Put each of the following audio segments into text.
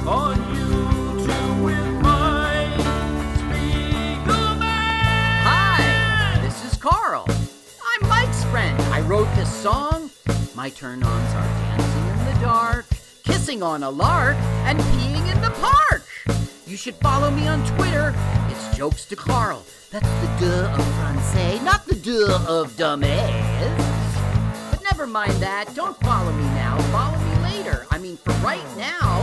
on YouTube with Mike Spiegelman. Hi, this is Carl. I'm Mike's friend. I wrote this song. My turn-ons are dancing in the dark, kissing on a lark, and peeing in the park. You should follow me on Twitter. It's Jokes to Carl. That's the duh of Francais, not the duh of dumbass. But never mind that. Don't follow me now. Follow me later. I mean, for right now,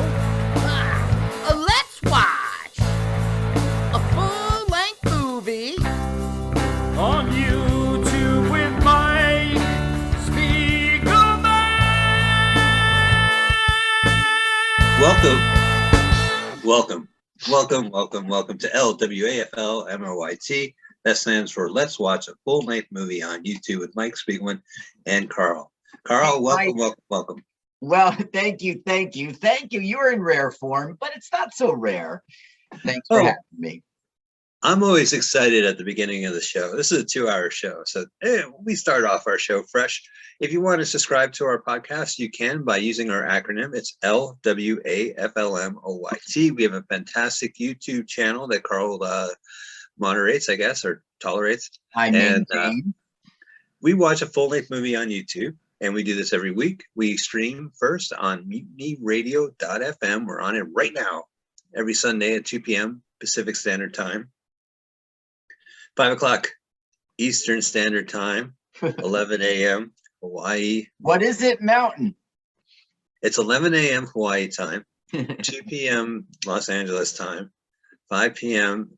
let's watch a full-length movie On YouTube with Mike Spiegelman. Welcome to LWAFL-MOYT. That stands for Let's Watch a Full-Length Movie on YouTube with Mike Spiegelman and Carl. Carl, welcome. Well, thank you. You're in rare form, but it's not so rare. Thanks for having me. I'm always excited at the beginning of the show. This is a 2-hour show, so we start off our show fresh. If you want to subscribe to our podcast, you can by using our acronym. It's LWAFLMOYT. We have a fantastic YouTube channel that Carl moderates, I guess, or tolerates. We watch a full-length movie on YouTube, and we do this every week. We stream first on mutinyradio.fm. We're on it right now, every Sunday at 2 p.m. Pacific Standard Time. 5 o'clock Eastern Standard Time, 11 a.m. Hawaii. What is it, Mountain? It's 11 a.m. Hawaii time, 2 p.m. Los Angeles time, 5 p.m.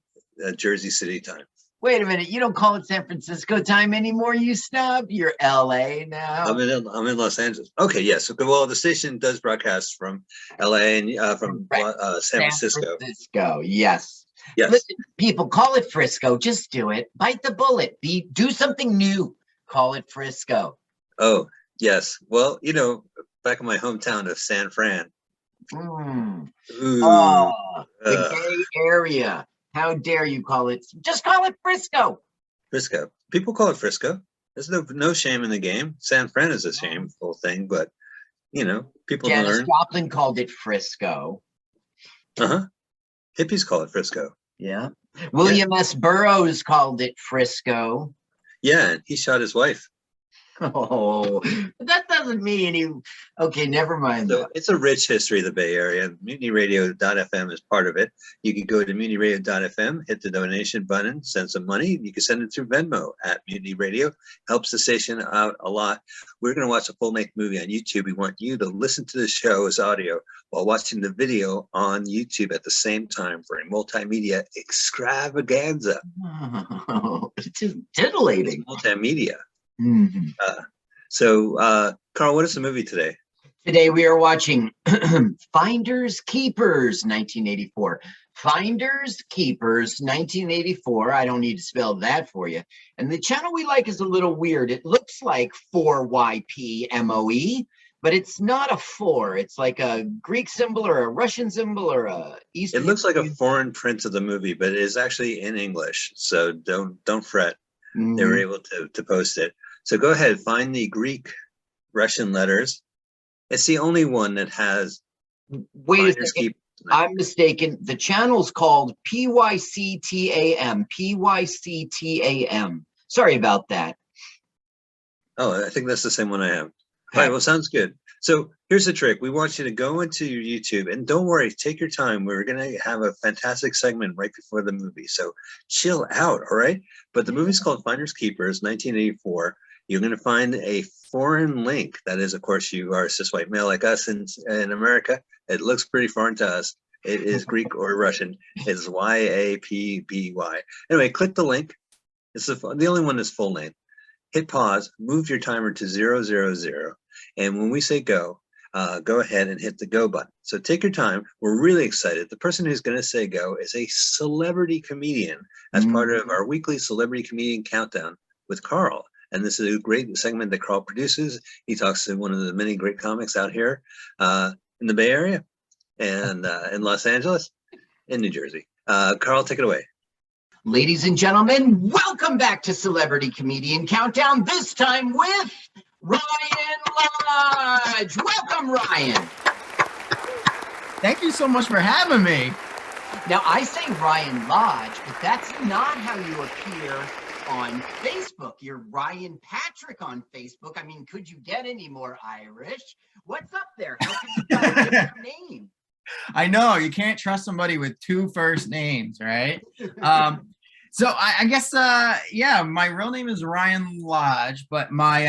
Jersey City time. Wait a minute, you don't call it San Francisco time anymore, you snub? You're LA now. I'm in Los Angeles. Okay, yes. Well, the station does broadcast from LA and from San Francisco. Yes. Yes. Listen, people, call it Frisco. Just do it. Bite the bullet. Do something new. Call it Frisco. Oh, yes. Well, back in my hometown of San Fran. The gay area. How dare you call it? Just call it Frisco. Frisco. People call it Frisco. There's no shame in the game. San Fran is a shameful thing, but people Janis learn. Joplin called it Frisco. Hippies call it Frisco. Yeah. William S. Burroughs called it Frisco. Yeah, and he shot his wife. Oh, that doesn't mean he. Okay, never mind. So it's a rich history of the Bay Area. MutinyRadio.fm is part of it. You can go to MutinyRadio.fm, hit the donation button, send some money. You can send it through Venmo at Mutiny Radio. Helps the station out a lot. We're going to watch a full-length movie on YouTube. We want you to listen to the show as audio while watching the video on YouTube at the same time for a multimedia extravaganza. Oh, it's just titillating. It's multimedia. Mm-hmm. Carl, what is the movie today? Today we are watching Finders Keepers 1984. Finders Keepers 1984. I don't need to spell that for you. And the channel we like is a little weird. It looks like 4YPMOE, but it's not a 4. It's like a Greek symbol or a Russian symbol or a Eastern. It looks like a foreign print of the movie, but it is actually in English. So don't fret. Mm-hmm. They were able to post it. So go ahead, find the Greek Russian letters. It's the only one that has. Wait a second. I'm mistaken. The channel's called PYCTAM. PYCTAM. Sorry about that. Oh, I think that's the same one I have. All right, well, sounds good. So here's the trick. We want you to go into your YouTube, and don't worry, take your time. We're going to have a fantastic segment right before the movie. So chill out, all right? But the movie's called Finders Keepers, 1984. You're going to find a foreign link. That is, of course, you are a cis white male like us in America. It looks pretty foreign to us. It is Greek or Russian. It's YAPBY. Anyway, click the link. It's the only one that's full name. Hit pause, move your timer to 000. And when we say go ahead and hit the go button. So take your time. We're really excited. The person who's going to say go is a celebrity comedian as part of our weekly celebrity comedian countdown with Carl. And this is a great segment that Carl produces. He talks to one of the many great comics out here in the Bay Area and in Los Angeles, in New Jersey. Carl, take it away. Ladies and gentlemen, welcome back to Celebrity Comedian Countdown, this time with Ryan Lodge. Welcome, Ryan. Thank you so much for having me. Now, I say Ryan Lodge, but that's not how you appear on Facebook. You're Ryan Patrick on Facebook. I mean, could you get any more Irish? What's up there? How could you got a different name? I know you can't trust somebody with two first names, right? So I guess yeah, my real name is Ryan Lodge, but my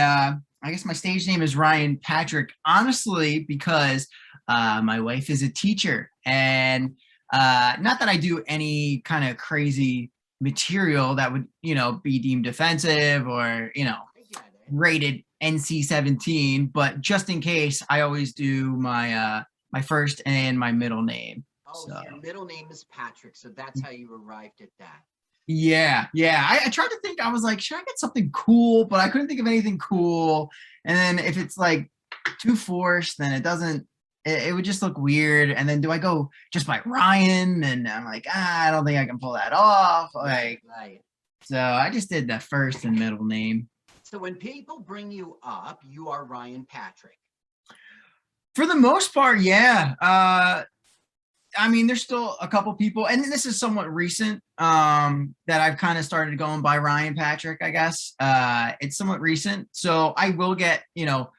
I guess my stage name is Ryan Patrick, honestly, because my wife is a teacher, and not that I do any kind of crazy material that would, be deemed offensive or, I get it. rated NC-17, but just in case, I always do my first and my middle name. Oh, So so your middle name is Patrick, so that's how you arrived at that. yeah. I tried to think, I was like, should I get something cool? But I couldn't think of anything cool. And then if it's like too forced, then it would just look weird. And then do I go just by Ryan? And I'm like, I don't think I can pull that off. Like, Right. so I just did the first and middle name. So when people bring you up, you are Ryan Patrick. For the most part, yeah. I mean, there's still a couple people, and this is somewhat recent, that I've kind of started going by Ryan Patrick, I guess. It's somewhat recent. So I will get,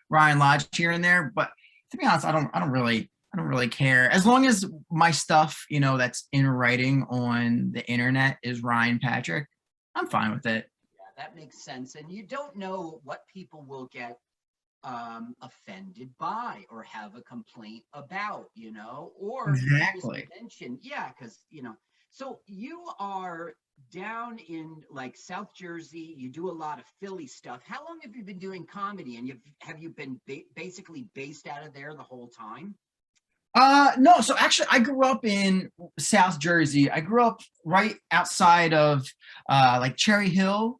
Ryan Lodge here and there, but to be honest, I don't really care. As long as my stuff, that's in writing on the internet is Ryan Patrick, I'm fine with it. Yeah, that makes sense. And you don't know what people will get offended by or have a complaint about, or Exactly. just mention, yeah, because so you are down in like South Jersey, you do a lot of Philly stuff. How long have you been doing comedy, and have you been basically based out of there the whole time? No, so actually I grew up in South Jersey. I grew up right outside of like Cherry Hill,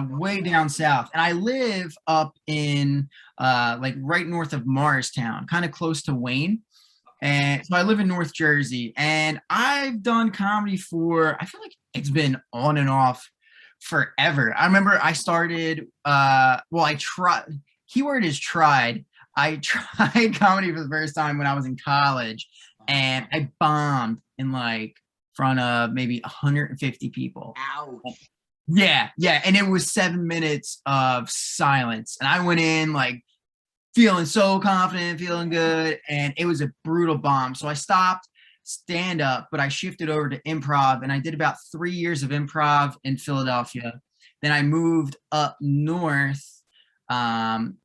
way down south. And I live up in like right north of Morristown, kind of close to Wayne. And so I live in North Jersey, and I've done comedy for, I feel like it's been on and off forever. I remember I started I tried, keyword is tried. I tried comedy for the first time when I was in college, and I bombed in like front of maybe 150 people. Ouch. Yeah, and it was 7 minutes of silence, and I went in like feeling so confident, feeling good, and it was a brutal bomb. So I stopped stand up, but I shifted over to improv, and I did about 3 years of improv in Philadelphia. Then I moved up north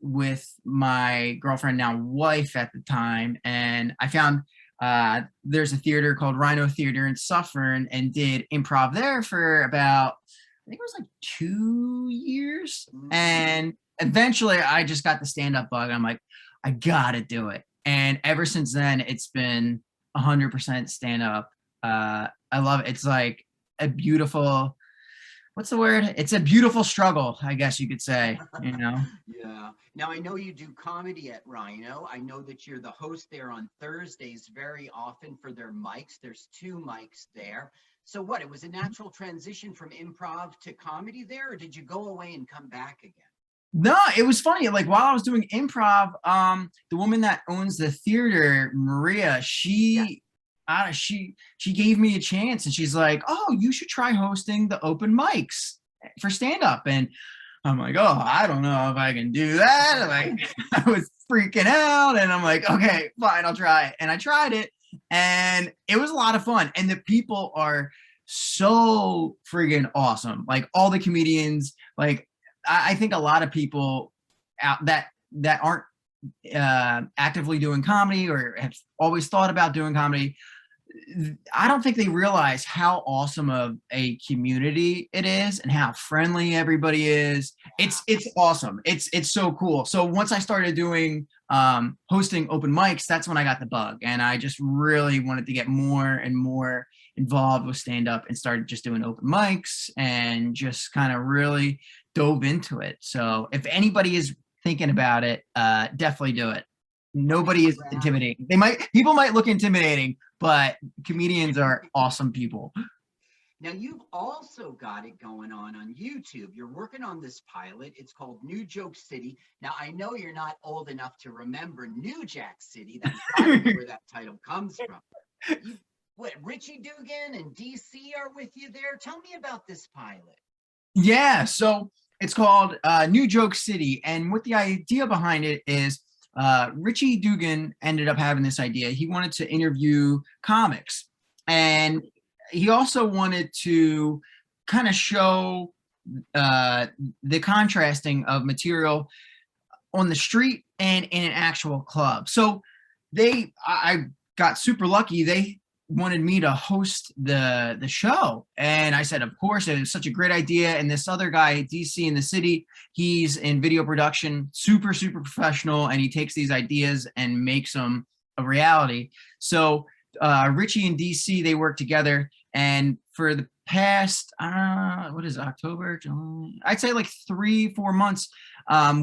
with my girlfriend, now wife at the time, and I found there's a theater called Rhino Theater in Suffern, and did improv there for about, I think it was like 2 years. And eventually I just got the stand-up bug. I'm like, I gotta do it. And ever since then, it's been 100% stand-up. I love it. It's like a beautiful, what's the word? It's a beautiful struggle, I guess you could say, Yeah. Now I know you do comedy at Rhino. I know that you're the host there on Thursdays very often for their mics. There's 2 mics there. So what, it was a natural transition from improv to comedy there, or did you go away and come back again? No, it was funny. Like while I was doing improv, the woman that owns the theater, Maria, she gave me a chance, and she's like, "Oh, you should try hosting the open mics for stand up." And I'm like, "Oh, I don't know if I can do that." Like I was freaking out, and I'm like, "Okay, fine, I'll try it." And I tried it, and it was a lot of fun. And the people are so friggin' awesome. Like all the comedians, like I think a lot of people out that aren't actively doing comedy or have always thought about doing comedy, I don't think they realize how awesome of a community it is and how friendly everybody is. It's awesome. It's so cool. So once I started doing hosting open mics, that's when I got the bug, and I just really wanted to get more and more involved with stand up, and started just doing open mics and just kind of really dove into it. So if anybody is thinking about it, definitely do it. Nobody is intimidating. People might look intimidating, but comedians are awesome people. Now you've also got it going on YouTube. You're working on this pilot. It's called New Joke City. Now I know you're not old enough to remember New Jack City. That's probably where that title comes from. What, Richie Dugan and DC are with you there? Tell me about this pilot. Yeah, so it's called New Joke City, and what the idea behind it is, Richie Dugan ended up having this idea. He wanted to interview comics, and he also wanted to kind of show the contrasting of material on the street and in an actual club. So I got super lucky. They wanted me to host the show, and I said, of course. It was such a great idea. And this other guy, DC in the city, he's in video production, super professional, and he takes these ideas and makes them a reality. So Richie and DC, they work together, and for the past what is it, October, July, I'd say like 3-4 months,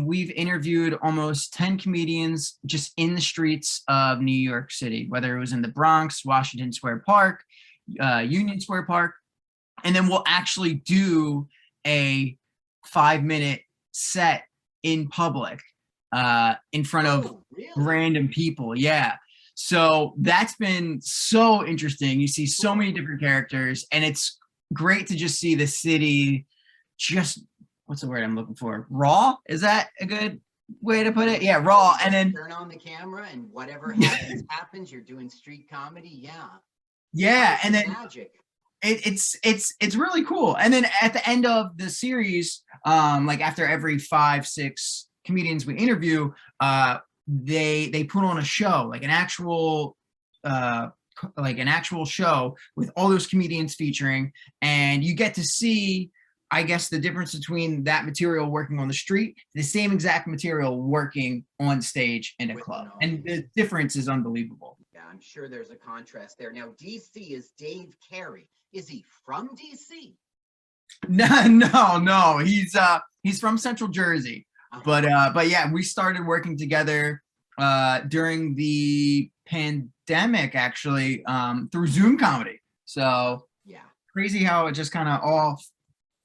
we've interviewed almost 10 comedians just in the streets of New York City, whether it was in the Bronx, Washington Square Park, Union Square Park. And then we'll actually do a 5-minute set in public in front of really? random people. Yeah. So that's been so interesting. You see so many different characters, and it's great to just see the city just, what's the word I'm looking for? Raw? Is that a good way to put it? Yeah, raw. And then turn on the camera and whatever happens, happens. You're doing street comedy. Yeah. Yeah, and then magic. it's really cool. And then at the end of the series, like after every 5-6 comedians we interview, they put on a show, like an actual show with all those comedians featuring, and you get to see, I guess, the difference between that material working on the street, the same exact material working on stage in a club. And the difference is unbelievable. Yeah, I'm sure there's a contrast there. Now, DC is Dave Carey. Is he from DC? No, he's from Central Jersey. But yeah, we started working together during the pandemic, actually, through Zoom comedy. So yeah, crazy how it just kind of all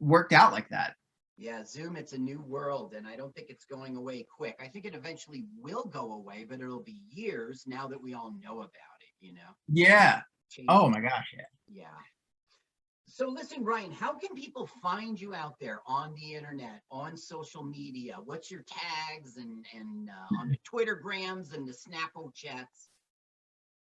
worked out like that. Yeah, Zoom, it's a new world, and I don't think it's going away quick. I think it eventually will go away, but it'll be years now that we all know about it, you know? Yeah. Oh my gosh, yeah. Yeah. So listen, Ryan, how can people find you out there on the internet, on social media? What's your tags and on the Twittergrams and the Snapple chats?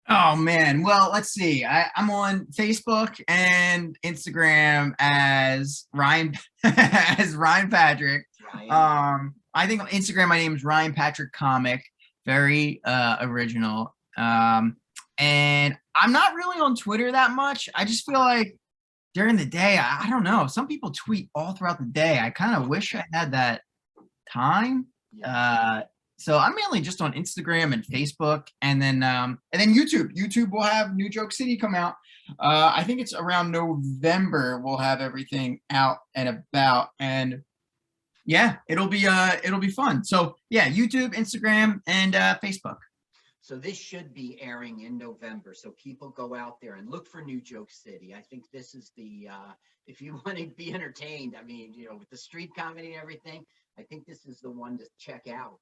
Oh man, well, let's see. I'm on Facebook and Instagram as Ryan Patrick. Ryan. I think on Instagram my name is Ryan Patrick Comic. Very original. And I'm not really on Twitter that much. I just feel like during the day, I don't know. Some people tweet all throughout the day. I kind of wish I had that time. Yeah. So I'm mainly just on Instagram and Facebook, and then YouTube. YouTube will have New Joke City come out. I think it's around November. We'll have everything out and about, and yeah, it'll be fun. So yeah, YouTube, Instagram, and Facebook. So this should be airing in November. So people go out there and look for New Joke City. I think this is the, if you want to be entertained, I mean, you know, with the street comedy and everything, I think this is the one to check out.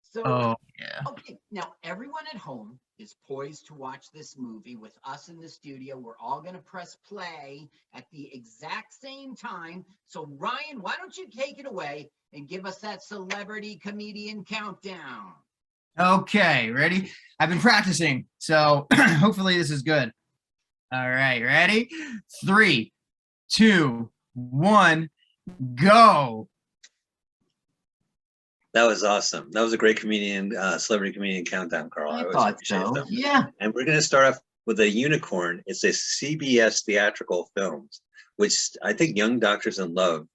So, yeah. Okay, now everyone at home is poised to watch this movie with us in the studio. We're all going to press play at the exact same time. So Ryan, why don't you take it away and give us that celebrity comedian countdown? Okay, ready? I've been practicing, so hopefully this is good. All right, ready? 3, 2, 1, go. That was awesome. That was a great celebrity comedian countdown, Carl. I thought so. Them. Yeah. And we're going to start off with a unicorn. It's a CBS theatrical films, which I think Young Doctors in Love,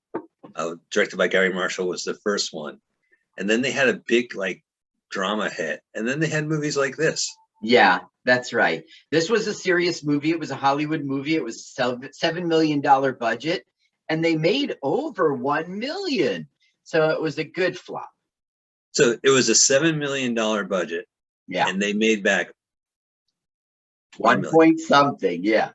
directed by Gary Marshall, was the first one. And then they had a big drama hit. And then they had movies like this. Yeah, that's right. This was a serious movie. It was a Hollywood movie. It was a $7 million budget, and they made over $1 million. So it was a good flop. So it was a $7 million budget. Yeah. And they made back 1 point something. Yeah.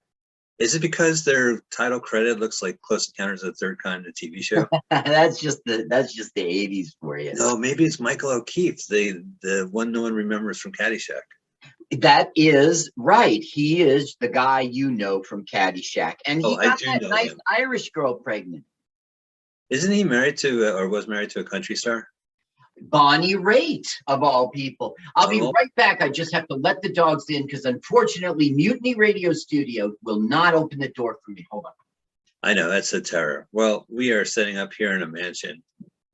Is it because their title credit looks like Close Encounters of the Third Kind, a TV show? that's just the 80s for you. No, maybe it's Michael O'Keefe, the one no one remembers from Caddyshack. That is right. He is the guy you know from Caddyshack, and he Oh, I got do that know nice him. Irish girl pregnant. Isn't he married to, or was married to a country star? Bonnie Raitt, of all people. I'll be Oh. right back. I just have to let the dogs in because unfortunately, Mutiny Radio Studio will not open the door for me. Hold on. I know, that's a terror. Well, we are setting up here in a mansion,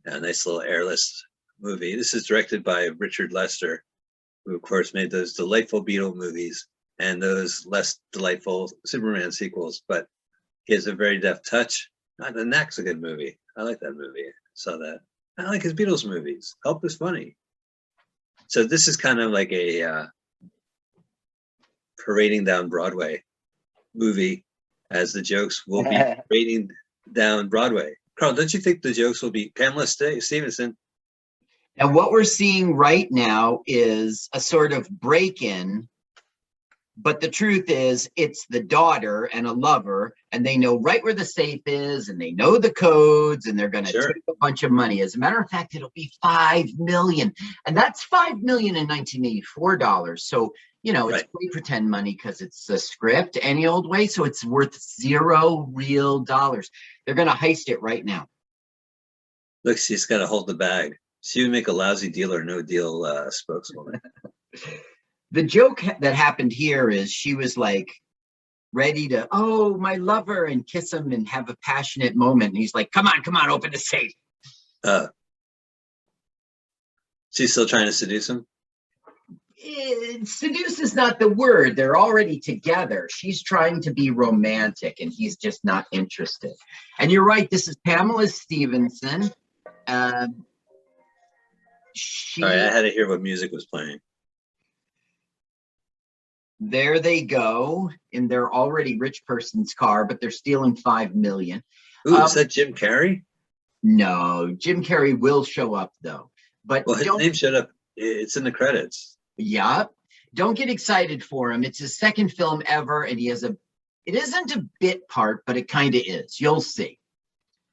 a nice little airless movie. This is directed by Richard Lester, who of course made those delightful Beatle movies and those less delightful Superman sequels, but he has a very deft touch. The Knack's a good movie. I like that movie. Saw that. I like his Beatles movies. Help is funny. So this is kind of like a parading down Broadway movie, as the jokes will be parading down Broadway. Carl, don't you think the jokes will be Pamela Stevenson? And what we're seeing right now is a sort of break-in, but the truth is it's the daughter and a lover, and they know right where the safe is, and they know the codes, and they're going to take a bunch of money. As a matter of fact, it'll be $5 million, and that's $5 million in 1984 dollars. So, you know, it's free pretend money because it's a script any old way, so it's worth $0 real dollars. They're going to heist it right now. Look, she's got to hold the bag. She would make a lousy Deal or No Deal spokeswoman. The joke that happened here is she was like ready to, oh, my lover, and kiss him and have a passionate moment. And he's like, come on, open the safe. She's still trying to seduce him? Seduce is not the word. They're already together. She's trying to be romantic and he's just not interested. And you're right. This is Pamela Stevenson. Sorry, I had to hear what music was playing. There they go in their already rich person's car, but they're stealing $5 million. Ooh, is that Jim Carrey? No, Jim Carrey will show up though. But well, his name showed up. It's in the credits. Yeah, don't get excited for him. It's his second film ever, and he has it isn't a bit part, but it kind of is. You'll see.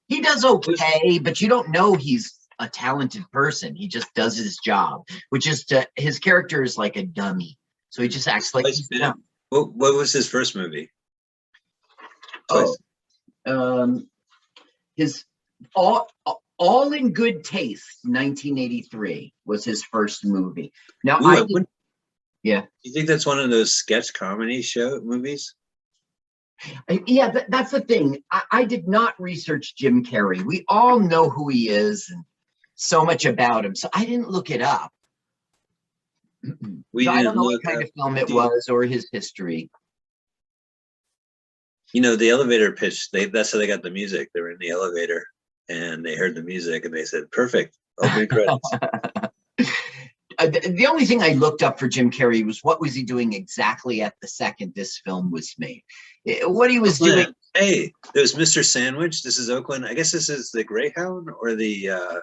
He does okay, but you don't know he's a talented person. He just does his job, which is his character is like a dummy. So he just acts like he's dumb. What was his first movie? His All in Good Taste, 1983 was his first movie. Now, you think that's one of those sketch comedy show movies? Yeah, that's the thing. I did not research Jim Carrey. We all know who he is and so much about him, so I didn't look it up. I don't know what kind of film it was or his history. You know, the elevator pitch, that's how they got the music. They were in the elevator and they heard the music and they said, perfect, opening credits. The only thing I looked up for Jim Carrey was what was he doing exactly at the second this film was made. What he was doing. Hey, there's Mr. Sandwich. This is Oakland. I guess this is the Greyhound or the...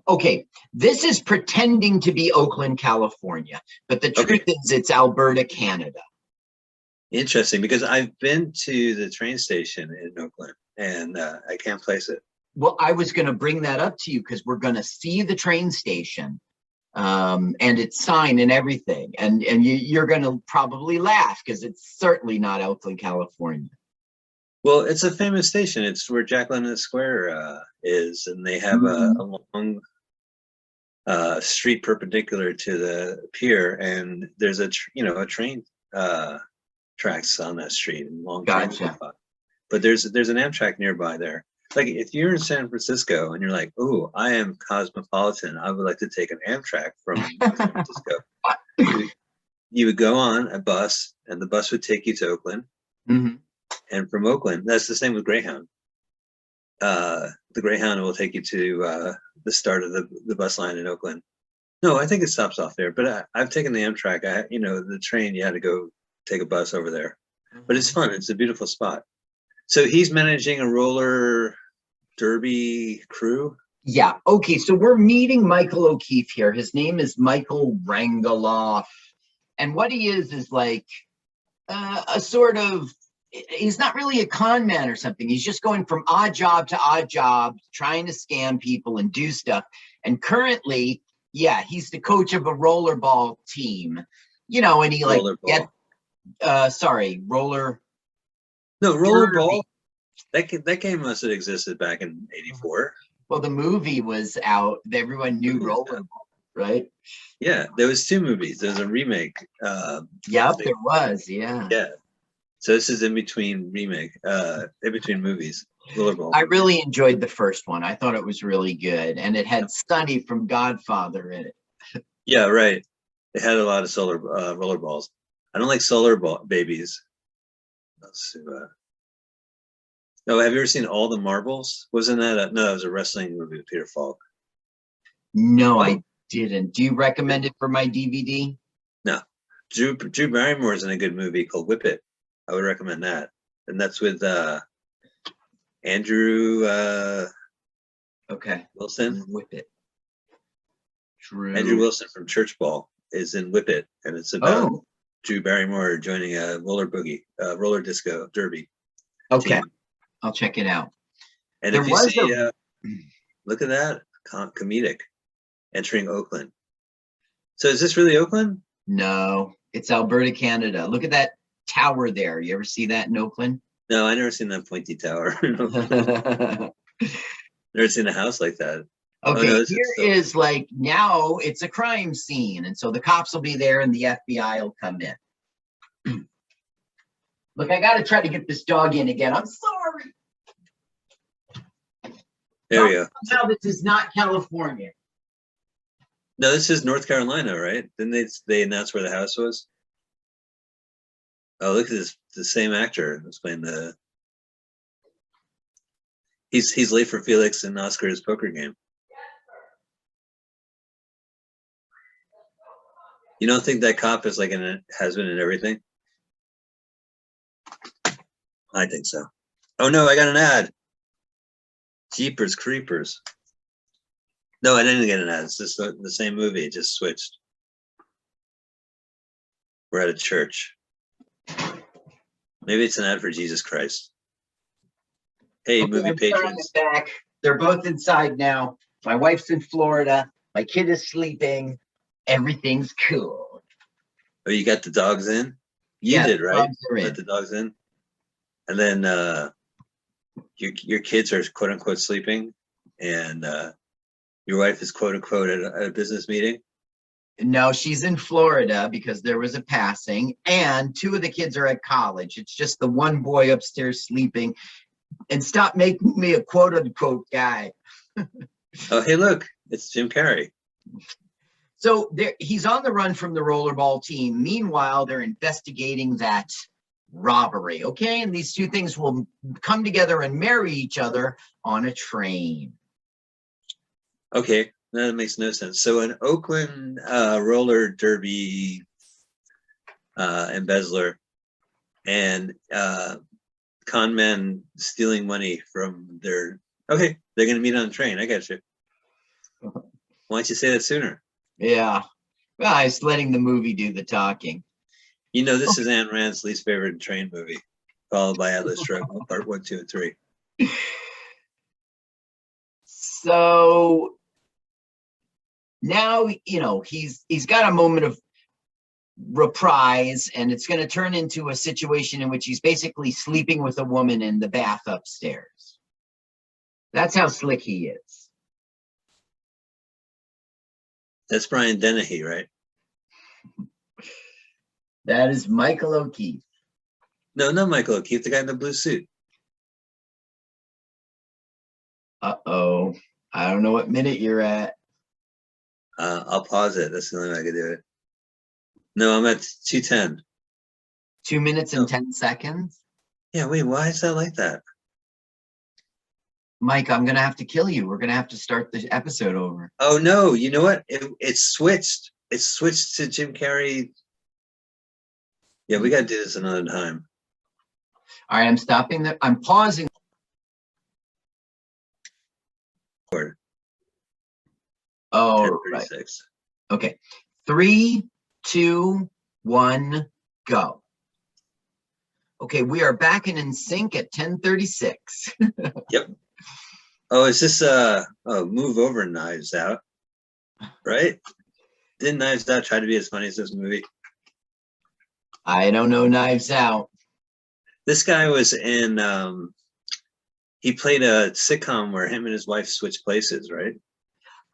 Okay, this is pretending to be Oakland, California, but the truth is it's Alberta, Canada. Interesting, because I've been to the train station in Oakland and I can't place it. Well, I was going to bring that up to you because we're going to see the train station and its sign and everything. And you're going to probably laugh because it's certainly not Oakland, California. Well, it's a famous station. It's where Jack London Square is, and they have a long street perpendicular to the pier, and there's a train tracks on that street and long. Gotcha. But there's an Amtrak nearby there. Like if you're in San Francisco and you're like, "Oh, I am cosmopolitan. I would like to take an Amtrak from San Francisco." You would go on a bus, and the bus would take you to Oakland. Mm-hmm. And from Oakland, that's the same with Greyhound. The Greyhound will take you to the start of the bus line in Oakland. No, I think it stops off there. But I've taken the Amtrak. The train, you had to go take a bus over there. But it's fun. It's a beautiful spot. So he's managing a roller derby crew. Yeah. Okay. So we're meeting Michael O'Keefe here. His name is Michael Rangeloff. And what he is like a sort of, he's not really a con man or something. He's just going from odd job to odd job, trying to scam people and do stuff. And currently, he's the coach of a rollerball team. You know, and he like Rollerball. roller No, derby. Rollerball. That game must have existed back in '84. Well, the movie was out. Everyone knew Movie was rollerball, out. right? Yeah, there was 2 movies. There was a remake. Yep, there was. Yeah. Yeah. So this is in between movies. Rollerball. I really enjoyed the first one. I thought it was really good, and it had Sonny from Godfather in it. Yeah, right. It had a lot of rollerballs. I don't like solar ball babies. Let's see. Oh, have you ever seen All the Marbles? Wasn't that no? It was a wrestling movie with Peter Falk. No, I didn't. Do you recommend it for my DVD? No, Drew Barrymore is in a good movie called Whip It. I would recommend that, and that's with Andrew Okay. Wilson. Whip It. Drew. Andrew Wilson from Church Ball is in Whip It, and it's about Drew Barrymore joining a roller disco derby. Okay, team. I'll check it out. And if you see, look at that, comedic, entering Oakland. So is this really Oakland? No, it's Alberta, Canada. Look at that tower there. You ever see that in Oakland? No, I never seen that pointy tower. Never seen a house like that. Okay, here is like, now it's a crime scene. And so the cops will be there and the FBI will come in. Look, I got to try to get this dog in again. I'm sorry. There we go. Somehow this is not California. No, this is North Carolina, right? Didn't they announce where the house was? Oh, look at this, the same actor who's playing the. He's late for Felix and Oscar's poker game. You don't think that cop is like has been in everything? I think so. Oh no, I got an ad. Jeepers Creepers. No, I didn't get an ad. It's just the same movie. It just switched. We're at a church. Maybe it's an ad for Jesus Christ. Hey, Okay, movie I'm starting patrons. it back. They're both inside now. My wife's in Florida. My kid is sleeping. Everything's cool. Oh, you got the dogs in? You did, right? Dogs are in. Let the dogs in. And then your kids are quote unquote sleeping, and your wife is quote unquote at a business meeting. No, she's in Florida because there was a passing, and 2 of the kids are at college. It's just the one boy upstairs sleeping. And stop making me a quote unquote guy. Oh, hey, look, it's Jim Carrey. So he's on the run from the rollerball team. Meanwhile, they're investigating that robbery. Okay, and these 2 things will come together and marry each other on a train. Okay, that makes no sense. So an Oakland roller derby embezzler and con men stealing money from their. Okay, they're going to meet on a train. I got you. Why don't you say that sooner? Yeah. Well, I was letting the movie do the talking. You know, this is Ayn Rand's least favorite train movie, followed by Atlas Shrugged, part 1, 2, and 3. So now, you know, he's got a moment of reprise, and it's going to turn into a situation in which he's basically sleeping with a woman in the bath upstairs. That's how slick he is. That's Brian Dennehy, right? That is Michael O'Keefe. No, not Michael O'Keefe, the guy in the blue suit. Uh-oh. I don't know what minute you're at. I'll pause it. That's the only way I can do it. No, I'm at 2:10. 2 minutes and 10 seconds? Yeah, wait, why is that like that? Mike, I'm going to have to kill you. We're going to have to start the episode over. Oh, no, you know what? It switched. It switched to Jim Carrey. Yeah, we got to do this another time. All right, I'm pausing. Oh, right. Okay. 3, 2, 1, go. Okay, we are back and in sync at 10:36. Yep. Oh, is this Move Over Knives Out? Right? Didn't Knives Out try to be as funny as this movie? I don't know Knives Out. This guy was in. He played a sitcom where him and his wife switched places, right?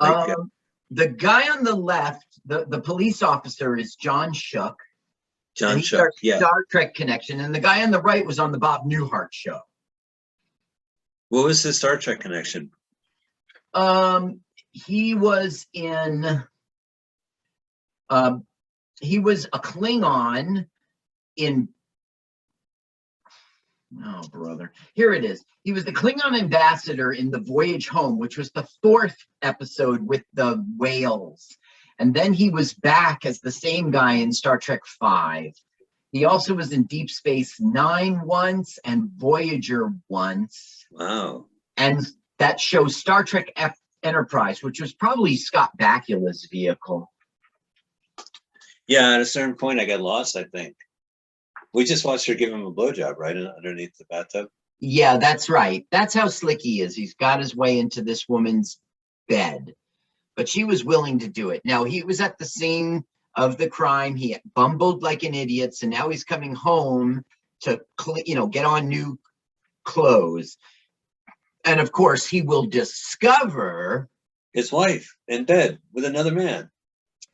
Like The guy on the left, the police officer, is John Shook. John and he's Shook. our Yeah. Star Trek connection. And the guy on the right was on the Bob Newhart show. What was his Star Trek connection? He was in. He was a Klingon in. Oh, brother. Here it is. He was the Klingon ambassador in The Voyage Home, which was the 4th episode with the whales. And then he was back as the same guy in Star Trek V. He also was in Deep Space Nine once and Voyager once. Wow. And that show Star Trek Enterprise, which was probably Scott Bakula's vehicle. Yeah, at a certain point, I got lost, I think. We just watched her give him a blowjob, right? Underneath the bathtub. Yeah, that's right. That's how slick he is. He's got his way into this woman's bed. But she was willing to do it. Now, he was at the scene of the crime. He bumbled like an idiot. So now he's coming home to, get on new clothes. And of course, he will discover his wife in bed with another man.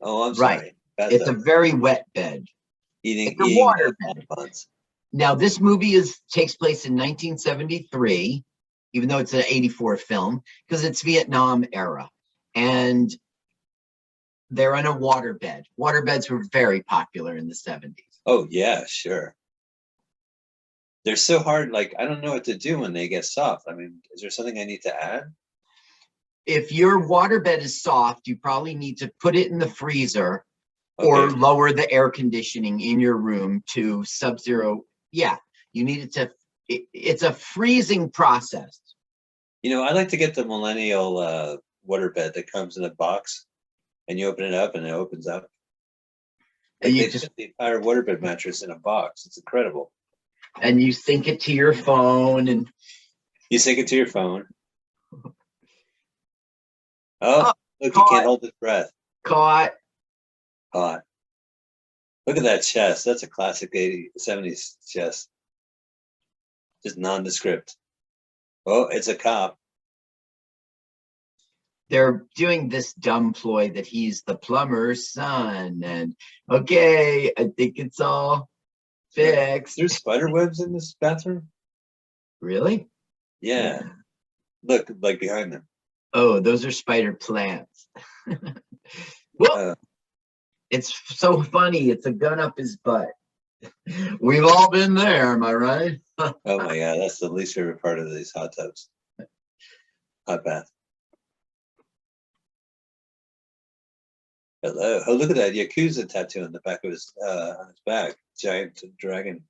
Oh, I'm sorry. Right. It's a very wet bed. Eating water buns. Now, this movie takes place in 1973, even though it's an 84 film, because it's Vietnam era. And they're in a waterbed. Waterbeds were very popular in the 70s. Oh, yeah, sure. They're so hard. Like, I don't know what to do when they get soft. I mean, is there something I need to add? If your waterbed is soft, you probably need to put it in the freezer. Okay. Or lower the air conditioning in your room to sub-zero. Yeah, you need it to, it's a freezing process. I like to get the millennial waterbed that comes in a box and you open it up and it opens up. And you just put the entire waterbed mattress in a box. It's incredible. And you sync it to your phone and. You sync it to your phone. Oh, look, he can't hold his breath. Caught. Look at that chest. That's a classic 70s chest. Just nondescript. Oh, it's a cop. They're doing this dumb ploy that he's the plumber's son. And okay, I think it's all fixed. There's spider webs in this bathroom? Really? Yeah. Look, like behind them. Oh, those are spider plants. Well, it's so funny. It's a gun up his butt. We've all been there, am I right? Oh my God, that's the least favorite part of these hot tubs. Hot bath. Hello. Oh, look at that Yakuza tattoo on the back of his on his back. Giant dragon.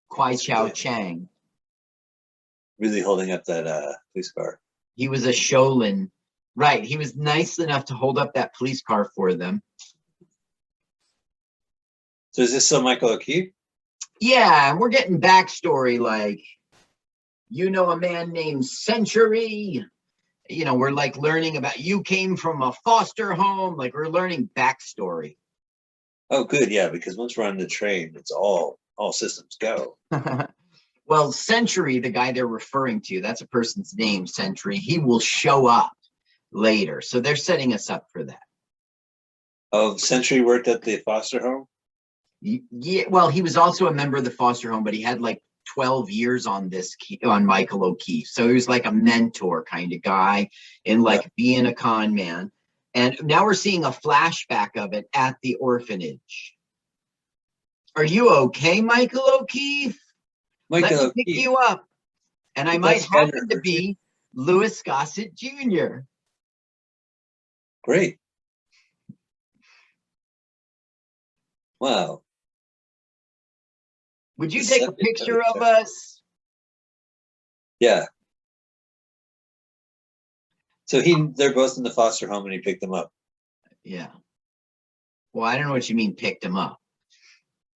Kwai Chow Chang. Really holding up that police car. He was a Shaolin. Right. He was nice enough to hold up that police car for them. So is this still Michael O'Keefe? Yeah, and we're getting backstory like, a man named Century. We're like learning about you came from a foster home. Like we're learning backstory. Oh, good. Yeah, because once we're on the train, it's all systems go. Well, Century, the guy they're referring to, that's a person's name, Century. He will show up later. So they're setting us up for that. Oh, Century worked at the foster home? Yeah, well, he was also a member of the foster home, but he had like 12 years on Michael O'Keefe. So he was like a mentor kind of guy in like being a con man. And now we're seeing a flashback of it at the orphanage. Are you okay, Michael O'Keefe? Let me pick you up. And I might happen to be Louis Gossett Jr. Great. Wow. Would you take a picture of us? Yeah. So they're both in the foster home and he picked them up. Yeah. Well, I don't know what you mean picked them up.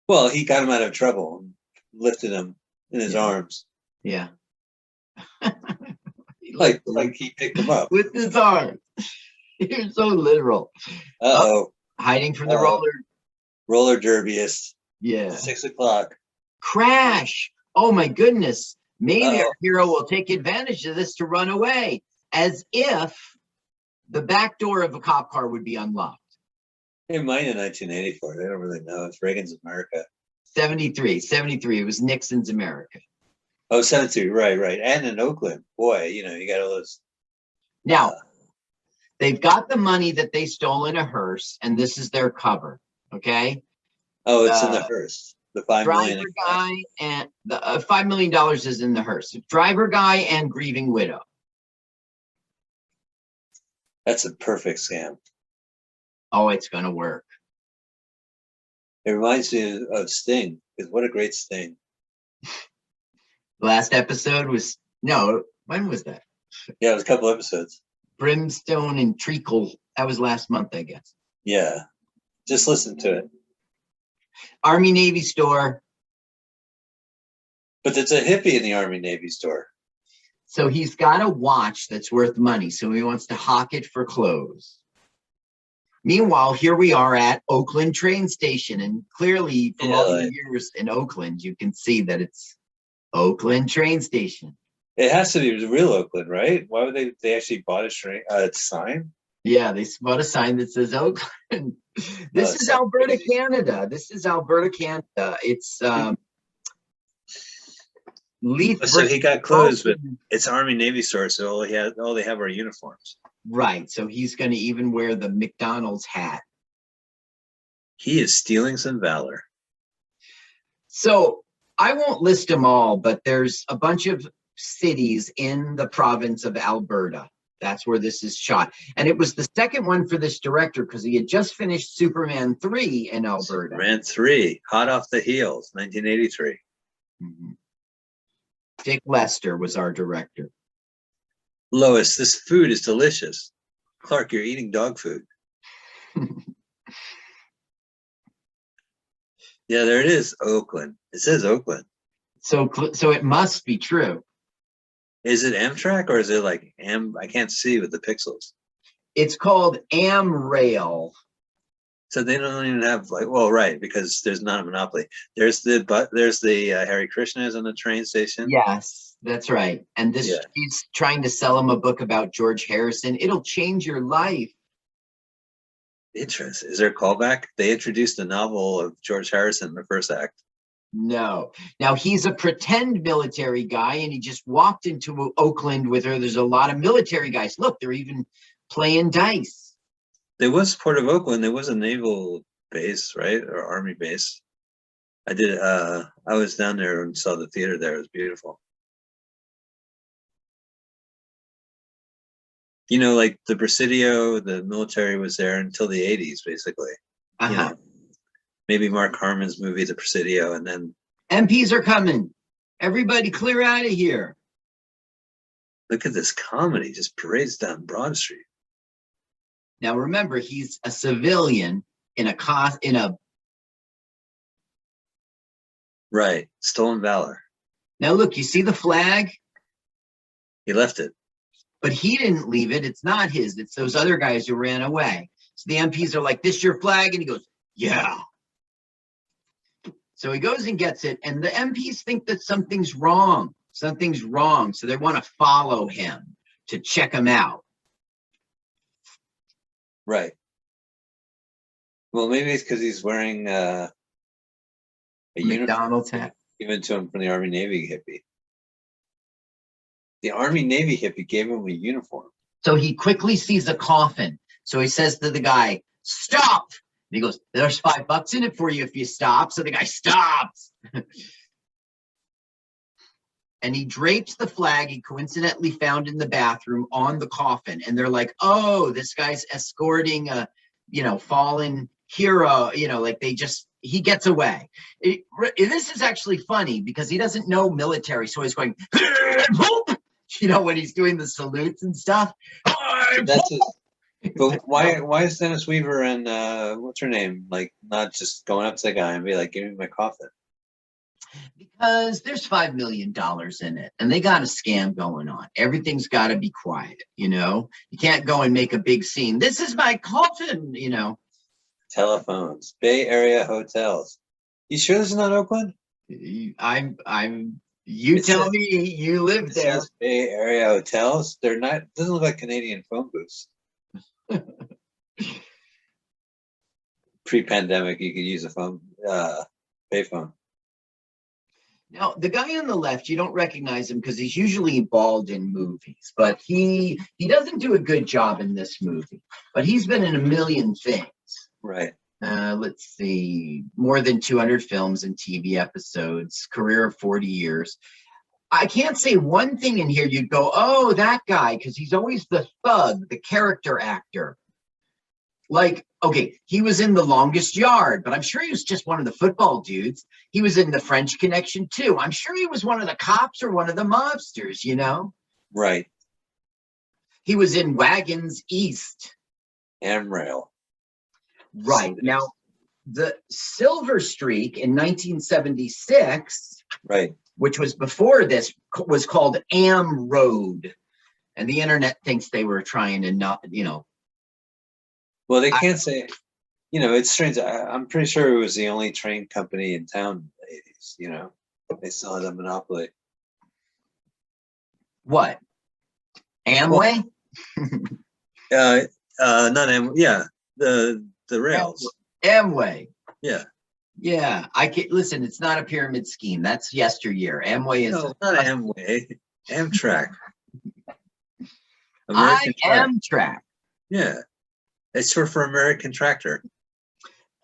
Well, he got him out of trouble and lifted him in his arms. Yeah. like he picked him up. With his arms. You're so literal. Uh-oh. Hiding from the roller Roller derbyist. Yeah. 6 o'clock. Crash. Oh my goodness. Maybe Uh-oh. our hero will take advantage of this to run away, as if the back door of a cop car would be unlocked. It might in 1984. They don't really know. It's Reagan's America. 73. It was Nixon's America. Oh, 73. Right. And in Oakland. Boy, you got all those. Now, they've got the money that they stole in a hearse, and this is their cover. Okay. Oh, it's in the hearse. The $5 million. Driver guy and the $5 million is in the hearse. Driver guy and grieving widow. That's a perfect scam. Oh, it's going to work. It reminds me of Sting, because what a great Sting. Last episode was, no, when was that? Yeah, it was a couple episodes. Brimstone and Treacle. That was last month, I guess. Yeah, just listen to it. Army Navy store. But there's a hippie in the Army Navy store. So he's got a watch that's worth money. So he wants to hawk it for clothes. Meanwhile, here we are at Oakland train station. And clearly, from all the years in Oakland, you can see that it's Oakland train station. It has to be the real Oakland, right? Why would they actually bought a sign? Yeah, they bought a sign that says Oakland. This is Alberta, Canada. It's Leith. So he got clothes, but it's Army Navy store, so all they have are uniforms. Right. So he's going to even wear the McDonald's hat. He is stealing some valor. So I won't list them all, but there's a bunch of cities in the province of Alberta. That's where this is shot. And it was the second one for this director because he had just finished Superman 3 in Alberta. Superman 3, hot off the heels, 1983. Mm-hmm. Dick Lester was our director. Lois, this food is delicious. Clark, you're eating dog food. Yeah, there it is, Oakland. It says Oakland. So it must be true. Is it Amtrak or is it like I can't see with the pixels. It's called AmRail. So they don't even have right, because there's not a monopoly. There's the Hare Krishnas on the train station. Yes, that's right. And he's trying to sell him a book about George Harrison. It'll change your life. Interesting. Is there a callback? They introduced the novel of George Harrison in the first act. No. Now he's a pretend military guy, and he just walked into Oakland with her. There's a lot of military guys. Look, they're even playing dice. There was part of Oakland. There was a naval base, right, or army base. I was down there and saw the theater there. It was beautiful. Like the Presidio, the military was there until the 80s, basically. Uh-huh. Maybe Mark Harmon's movie, The Presidio, and then MPs are coming. Everybody clear out of here. Look at this comedy, just parades down Broad Street. Now remember, he's a civilian in a right, stolen valor. Now look, you see the flag? He left it. But he didn't leave it. It's not his. It's those other guys who ran away. So the MPs are like, "This your flag?" And he goes, "Yeah." So he goes and gets it, and the MPs think that something's wrong. Something's wrong. So they want to follow him to check him out. Right. Well, maybe it's because he's wearing a McDonald's uniform hat given to him from the Army Navy hippie. The Army Navy hippie gave him a uniform. So he quickly sees a coffin. So he says to the guy, "Stop!" And he goes, "There's $5 in it for you if you stop." So the guy stops. And he drapes the flag he coincidentally found in the bathroom on the coffin. And they're like, "Oh, this guy's escorting a, fallen hero." He gets away. This is actually funny because he doesn't know military. So he's going, when he's doing the salutes and stuff. That's it. But why is Dennis Weaver and what's her name not just going up to the guy and be like, "Give me my coffin"? Because there's $5 million in it, and they got a scam going on. Everything's got to be quiet. You can't go and make a big scene. "This is my coffin." Telephones. Bay Area hotels. You sure this is not Oakland? You It tell says- me you live It there. says Bay Area hotels. They're not. Doesn't look like Canadian phone booths. Pre-pandemic, you could use a phone, payphone. Now, the guy on the left, you don't recognize him because he's usually bald in movies, but he doesn't do a good job in this movie. But he's been in a million things. Right. Let's see, more than 200 films and TV episodes, career of 40 years. I can't say one thing in here you'd go, oh, that guy, because he's always the thug, the character actor. Like, okay, he was in The Longest Yard, but I'm sure he was just one of the football dudes. He was in The French Connection too. I'm sure he was one of the cops or one of the mobsters, you know? Right. He was in Wagons East. Amrail. Right. Now, the Silver Streak in 1976, Right. which was before this, was called Am Road. And the internet thinks they were trying to not, you know. Well, they can't say, it's strange. I'm pretty sure it was the only train company in town in the 80s, They still had a monopoly. What? Amway? Not yeah, the rails. Amway. Yeah. Yeah. I can listen, it's not a pyramid scheme. That's yesteryear. Amway is No, not Amway. Amtrak. American Amtrak. Yeah. It's short for American Tractor.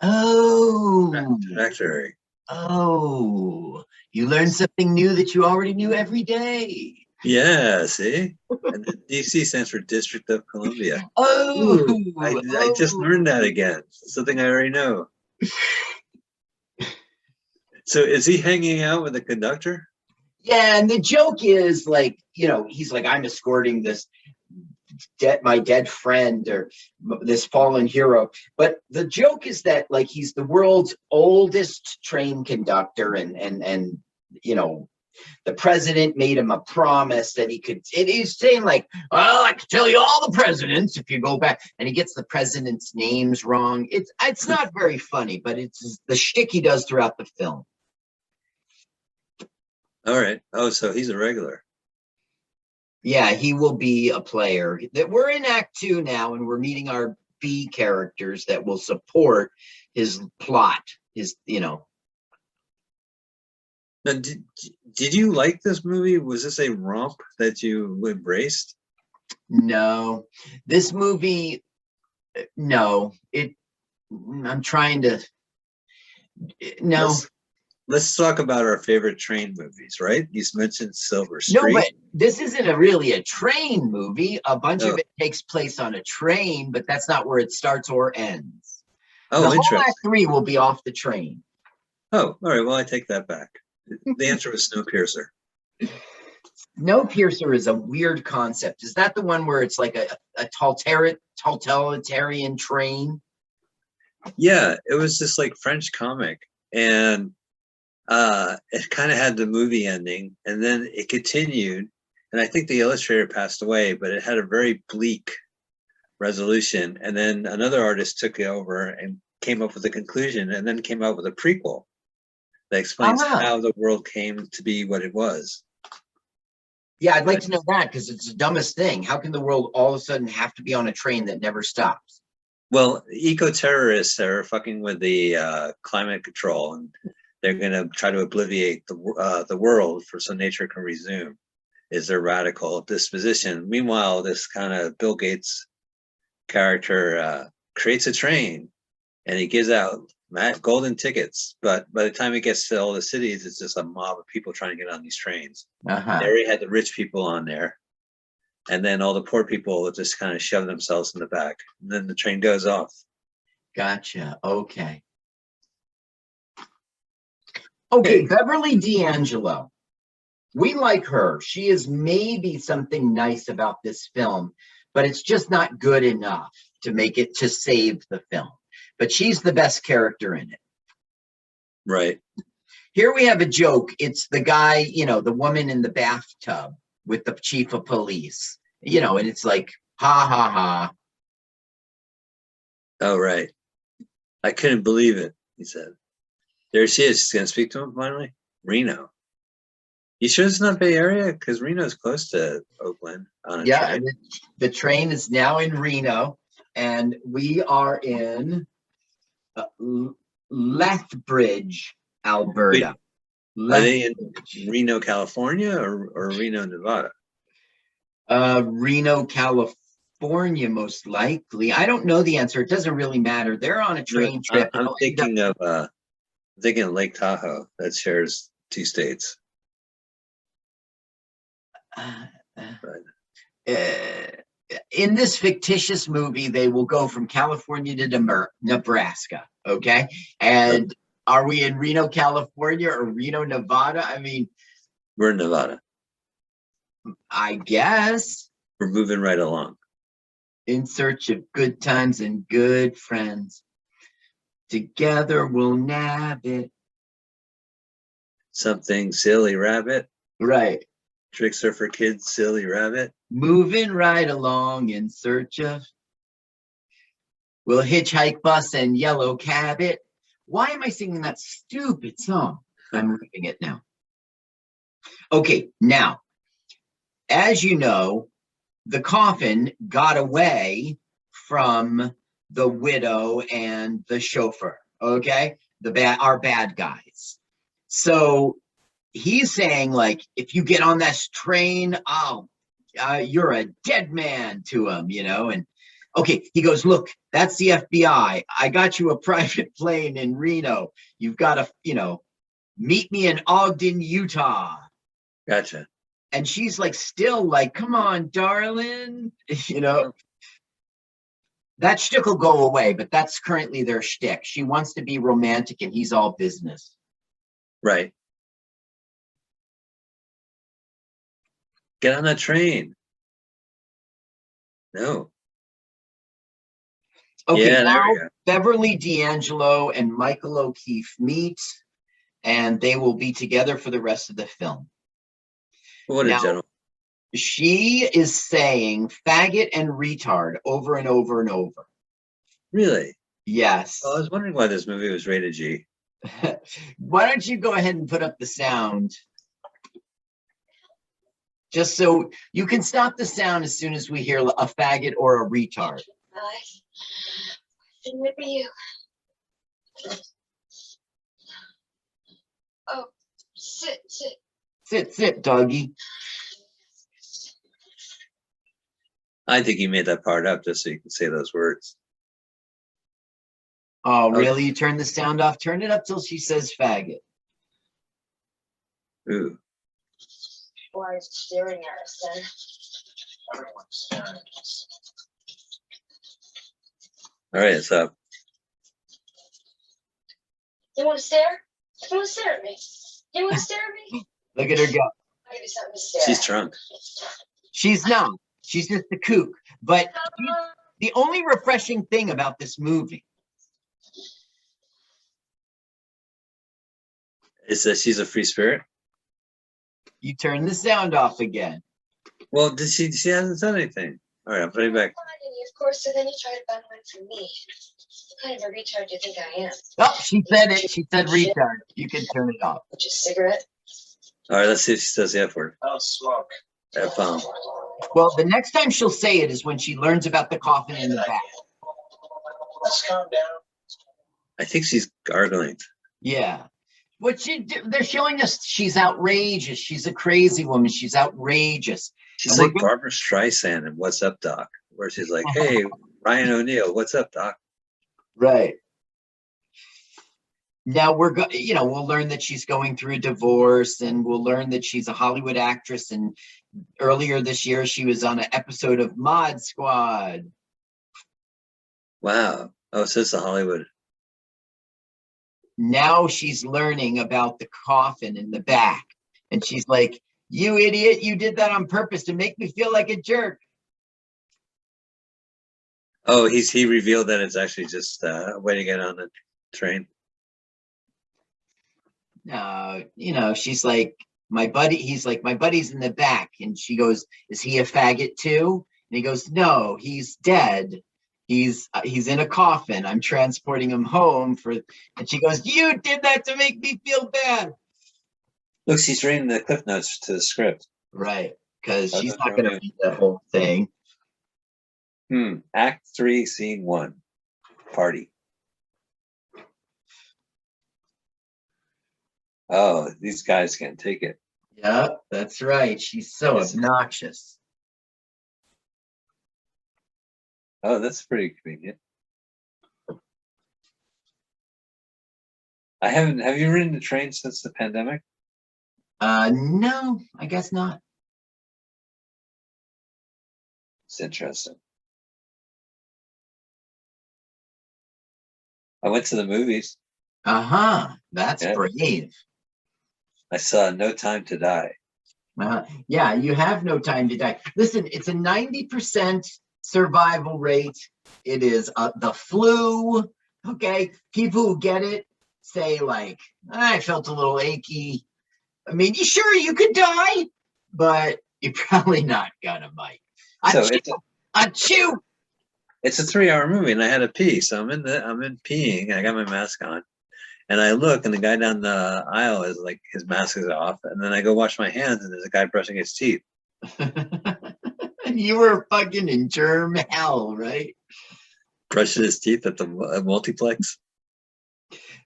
Oh. Tractor. Oh. You learn something new that you already knew every day. Yeah, see? And the DC stands for District of Columbia. Oh. Ooh, I just learned that again. Something I already know. So is he hanging out with the conductor? Yeah, and the joke is like, he's like, I'm escorting my dead friend or this fallen hero. But the joke is that like he's the world's oldest train conductor, and the president made him a promise that he's saying like, well, I can tell you all the presidents if you go back, and he gets the president's names wrong. It's not very funny, but it's the shtick he does throughout the film. All right. Oh, so he's a regular. Yeah, he will be a player. That we're in Act 2 now, and we're meeting our B characters that will support his plot. Now, did you like this movie? Was this a romp that you embraced? No, this movie, no. I'm trying to. No. Let's talk about our favorite train movies, right? You mentioned Silver Streak. No, but this isn't really a train movie. A bunch of it takes place on a train, but that's not where it starts or ends. Oh, the interesting. whole Act 3 will be off the train. Oh, all right. Well, I take that back. The answer was Snowpiercer. Snowpiercer is a weird concept. Is that the one where it's like a totalitarian train? Yeah, it was this like French comic, and it kind of had the movie ending, and then it continued, and I think the illustrator passed away, but it had a very bleak resolution, and then another artist took it over and came up with a conclusion, and then came out with a prequel that explains how the world came to be what it was. Yeah, I'd like to know that, because it's the dumbest thing. How can the world all of a sudden have to be on a train that never stops? Well, eco-terrorists are fucking with the climate control, and they're going to try to obliviate the world so nature can resume, is their radical disposition. Meanwhile, this kind of Bill Gates character creates a train, and he gives out golden tickets. But by the time it gets to all the cities, it's just a mob of people trying to get on these trains. They already had the rich people on there, and then all the poor people just kind of shove themselves in the back, and then the train goes off. Gotcha. Okay. Okay, Beverly D'Angelo. We like her. She is maybe something nice about this film, but it's just not good enough to make it to save the film. But she's the best character in it. Right. Here we have a joke. It's the guy, the woman in the bathtub with the chief of police, and it's like, ha, ha, ha. Oh, right. I couldn't believe it, he said. There she is. She's going to speak to him finally. Reno. You sure it's not Bay Area? Because Reno's close to Oakland on a Yeah, train. and the train is now in Reno, and we are in Lethbridge, Alberta. Are they in Reno, California, or Reno, Nevada? Reno, California, most likely. I don't know the answer. It doesn't really matter. They're on a train trip. I'm thinking of Lake Tahoe that shares 2 states. In this fictitious movie, they will go from California to Nebraska. Okay. And are we in Reno, California or Reno, Nevada? I mean, we're in Nevada. I guess. We're moving right along. In search of good times and good friends. Together we'll nab it. Something silly rabbit. Right. Tricks are for kids, silly rabbit. Moving right along in search of. We'll hitchhike, bus, and yellow cab it. Why am I singing that stupid song? I'm reading it now. Okay, now, as you know, the coffin got away from the widow and the chauffeur, okay? Our bad guys. So he's saying, like, if you get on this train, you're a dead man to him, you know? And okay, he goes, look, that's the FBI. I got you a private plane in Reno. You've got to, meet me in Ogden, Utah. Gotcha. And she's like, still like, come on, darling. That shtick will go away, but that's currently their shtick. She wants to be romantic and he's all business. Right. Get on that train. No. Okay, yeah, now Beverly D'Angelo and Michael O'Keefe meet, and they will be together for the rest of the film. What a gentleman. She is saying faggot and retard over and over and over. Really? Yes. Well, I was wondering why this movie was rated G. Why don't you go ahead and put up the sound? Just so you can stop the sound as soon as we hear a faggot or a retard. Shouldn't it be you? Oh, sit. Sit, doggy. I think you made that part up just so you can say those words. Oh, really? You turn the sound off? Turn it up till she says faggot. Ooh. Why are you staring at us then? Everyone's staring at us. All right, it's up. You want to stare? You want to stare at me? You want to stare at me? Look at her go. I'll give you something to stare She's at. drunk. She's not. She's just a kook. But the only refreshing thing about this movie is that she's a free spirit. You turn the sound off again. Well, she hasn't said anything. All right, I'm putting it back. Of course, so then you try to find one for me. What kind of a retard do you think I am? Oh, she said it. She said retard. You can turn it off. Just a cigarette? All right, let's see if she says the F word. I'll smoke. F-bomb. Well, the next time she'll say it is when she learns about the coffin in the back. Let's calm down. I think she's gargling. Yeah. They're showing us she's outrageous. She's a crazy woman. She's outrageous. She's like Barbara Streisand in What's Up, Doc? Where she's like, hey, Ryan O'Neal, what's up, Doc? Right. Now we'll learn that she's going through a divorce, and we'll learn that she's a Hollywood actress. And earlier this year, she was on an episode of Mod Squad. Wow. Oh, so it's the Hollywood. Now she's learning about the coffin in the back. And she's like, you idiot, you did that on purpose to make me feel like a jerk. Oh, he revealed that it's actually just a way to get on the train. She's like, he's like, my buddy's in the back. And she goes, is he a faggot too? And he goes, no, he's dead. He's in a coffin. I'm transporting him home for, and she goes, "You did that to make me feel bad." Look, she's reading the cliff notes to the script. Right, because Oh, she's that's not going to Romeo. read the whole thing. Act 3, Scene 1. Party. Oh, these guys can't take it. Yep, that's right. She's so Yes. obnoxious. Oh, that's pretty convenient. Have you ridden the train since the pandemic? No, I guess not. It's interesting. I went to the movies. That's Yeah. brave. I saw No Time to Die. Yeah, you have no time to die. Listen, it's a 90% survival rate. It is the flu. Okay, people who get it say like, I felt a little achy. I mean, you sure you could die, but you're probably not gonna, Mike. So Achoo! it's a 3-hour movie, and I had to pee. So I'm in peeing. I got my mask on, and I look, and the guy down the aisle is like his mask is off, and then I go wash my hands, and there's a guy brushing his teeth. You were fucking in germ hell, right? Brushing his teeth at the multiplex.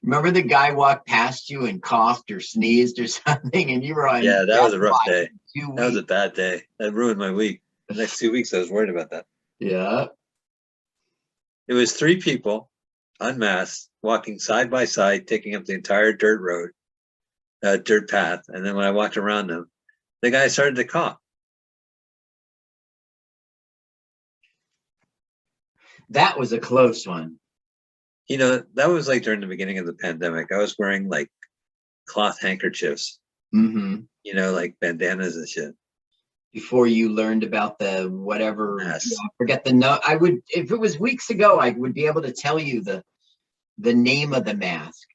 Remember the guy walked past you and coughed or sneezed or something, and you were on. Yeah, that was a rough death day. watch That was a bad day. That ruined my week. The next 2 weeks, I was worried about that. Yeah. It was 3 people, unmasked, walking side by side, taking up the entire dirt path. And then when I walked around them, the guy started to cough. That was a close one. You know, that was like during the beginning of the pandemic. I was wearing like cloth handkerchiefs, Mm-hmm. you know, like bandanas and shit. Before you learned about the whatever, Yes. I forget the no. I would, if it was weeks ago, I would be able to tell you the name of the mask.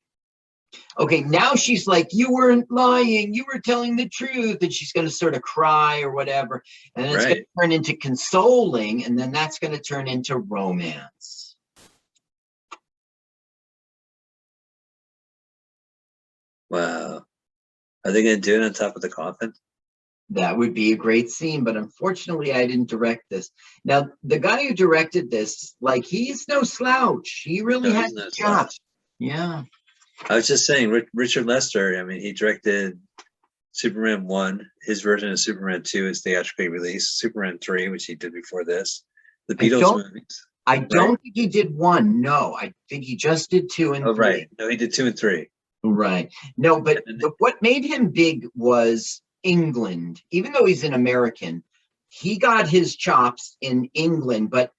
Okay, now she's like, you weren't lying, you were telling the truth, and she's going to sort of cry or whatever, and then it's going to Right. turn into consoling, and then that's going to turn into romance. Wow. Are they going to do it on top of the coffin? That would be a great scene, but unfortunately, I didn't direct this. Now, the guy who directed this, like, he's no slouch. He really No, had he's not his job. slouch. Yeah. I was just saying, Richard Lester, I mean, he directed Superman 1. His version of Superman 2 is theatrically released. Superman 3, which he did before this. The Beatles movies. I don't think he did 1. No, I think he just did 2 and 3. Right. No, he did 2 and 3. Right. No, but And then- what made him big was England. Even though he's an American, he got his chops in England. But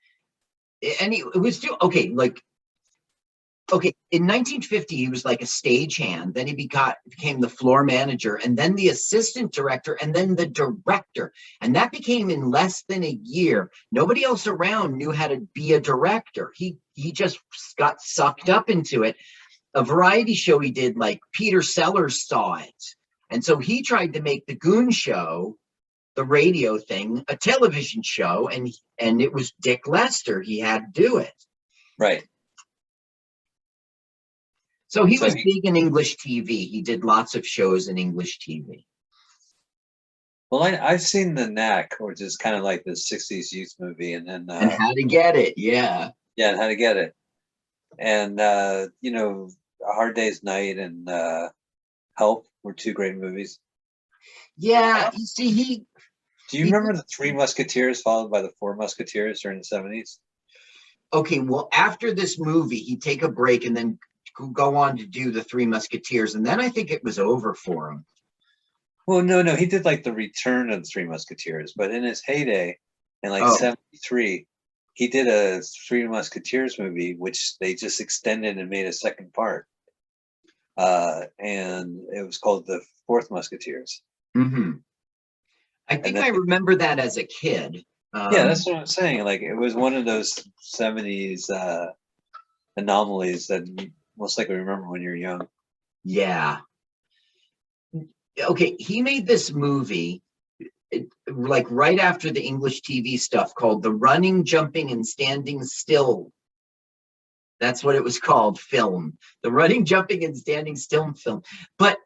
and it was still okay. Like, okay, in 1950, he was like a stagehand. Then he became the floor manager, and then the assistant director, and then the director. And that became in less than a year. Nobody else around knew how to be a director. He just got sucked up into it. A variety show he did, like Peter Sellers saw it. And so he tried to make the Goon Show, the radio thing, a television show, and it was Dick Lester. He had to do it. Right. So he was big in English TV. He did lots of shows in English TV. Well, I've seen The Knack, which is kind of like the 60s youth movie. And then And How to Get It, yeah. Yeah, and How to Get It. And, you know, A Hard Day's Night and Help were 2 great movies. Yeah, you see, Do you remember the 3 Musketeers followed by the 4 Musketeers during the 70s? okay, well, after this movie, he'd take a break and then go on to do the 3 Musketeers. And then I think it was over for him. Well, no, he did like the Return of the 3 Musketeers, but in his heyday, in like 73, he did a 3 Musketeers movie, which they just extended and made a second part. And it was called The 4th Musketeers. Mm-hmm. I think I remember that as a kid. Yeah, that's what I'm saying. Like, it was one of those 70s anomalies that you most likely remember when you're young. Yeah. Okay, he made this movie like right after the English TV stuff, called The Running, Jumping, and Standing Still. That's what it was called, film. The Running, Jumping, and Standing Still film. But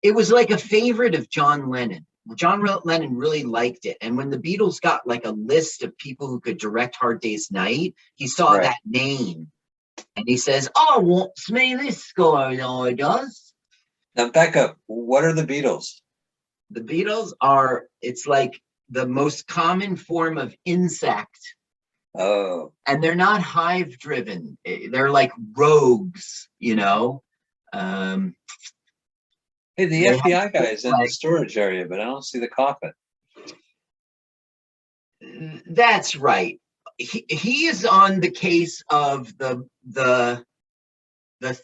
it was like a favorite of John Lennon. John Lennon really liked it. And when the Beatles got like a list of people who could direct Hard Day's Night, he saw Right. that name. And he says, oh, what's me this guy now does? Now back up. What are the Beatles? The Beatles are, it's like the most common form of insect. Oh, And they're not hive driven. They're like rogues, you know? hey, the They have FBI guy is in the like- storage area, but I don't see the coffin. That's right. He is on the case of the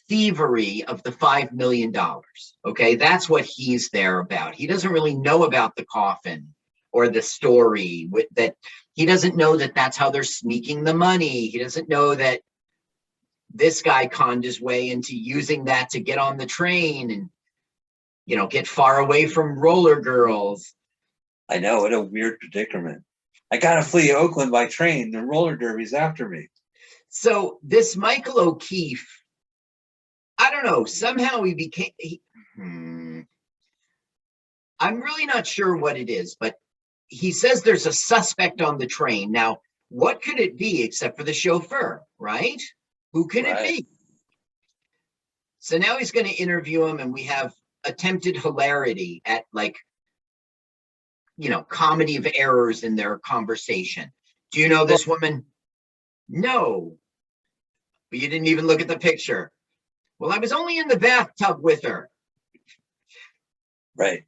thievery of the $5 million. Okay, that's what he's there about. He doesn't really know about the coffin or the story that he doesn't know that that's how they're sneaking the money. He doesn't know that this guy conned his way into using that to get on the train and, you know, get far away from roller girls. I know, what a weird predicament. I gotta flee Oakland by train. The roller derby's after me. So this Michael O'Keefe, I don't know, somehow he became, I'm really not sure what it is, but he says there's a suspect on the train. Now, what could it be except for the chauffeur, right? Who could it be? So now he's going to interview him, and we have attempted hilarity at, like, you know, comedy of errors in their conversation. Do you know this woman? No. But you didn't even look at the picture. Well, I was only in the bathtub with her. Right.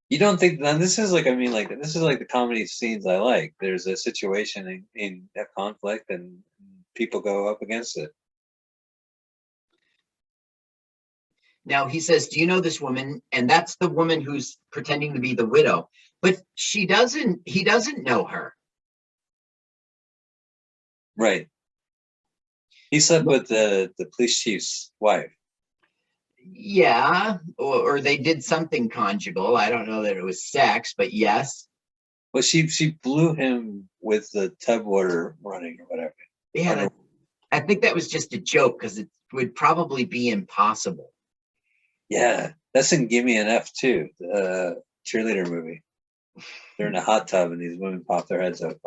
You don't think, now this is like, I mean, like, this is like the comedy scenes I like. There's a situation in a conflict and people go up against it. Now he says, do you know this woman? And that's the woman who's pretending to be the widow, but he doesn't know her. Right. He slept with the police chief's wife. Yeah, or they did something conjugal. I don't know that it was sex, but yes. Well, she blew him with the tub water running or whatever. Yeah, I think that was just a joke because it would probably be impossible. Yeah, that's in Gimme an F too, the cheerleader movie. They're in a hot tub and these women pop their heads up.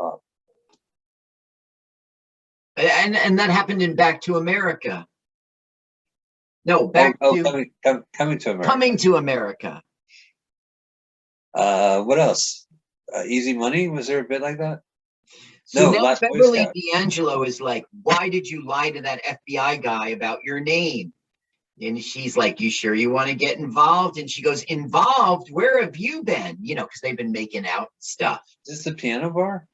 And that happened in Back to America. No, Coming to America. Coming to America. What else? Easy Money? Was there a bit like that? So No, now Last Boy Beverly Scout. D'Angelo is like, why did you lie to that FBI guy about your name? And she's like, you sure you want to get involved? And she goes, involved? Where have you been? You know, because they've been making out and stuff. Is this the piano bar?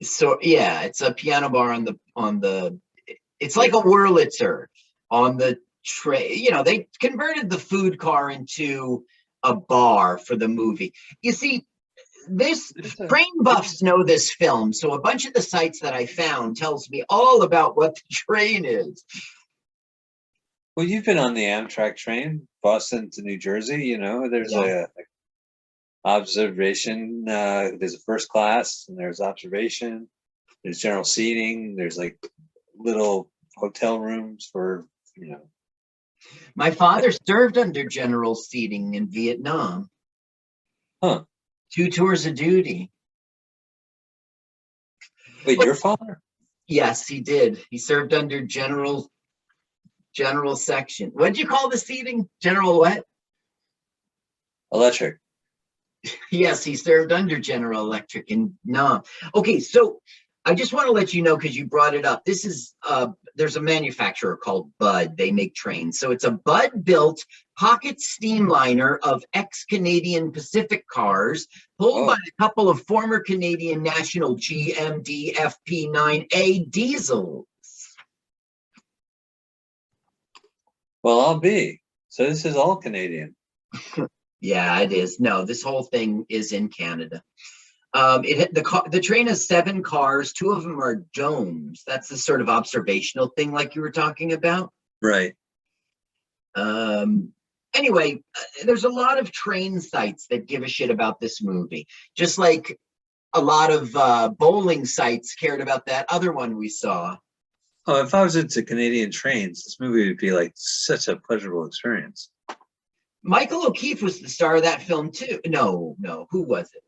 So yeah, it's a piano bar on the it's like a Wurlitzer on the tray. You know, they converted the food car into a bar for the movie. You see, this train buffs know this film, so a bunch of the sites that I found tells me all about what the train is. Well, you've been on the Amtrak train, Boston to New Jersey. You know, there's a observation. There's a first class, and there's observation. There's general seating. There's like little hotel rooms for, you know. My father served under general seating in Vietnam. Huh. 2 tours of duty. Wait, your father? Yes, he did. He served under general section. What did you call the seating? General what? Electric. Yes, he served under General Electric in Nam. Okay, so I just want to let you know, because you brought it up. This is there's a manufacturer called Bud. They make trains. So it's a Bud-built pocket steamliner of ex-Canadian Pacific cars pulled by a couple of former Canadian National GMD FP9A diesels. Well, I'll be. So this is all Canadian. Yeah, it is. No, this whole thing is in Canada. The train has 7 cars. 2 of them are domes. That's the sort of observational thing like you were talking about. Right. And Anyway, there's a lot of train sites that give a shit about this movie, just like a lot of bowling sites cared about that other one we saw. Oh, if I was into Canadian trains, this movie would be like such a pleasurable experience. Michael O'Keefe was the star of that film too. No, who was it?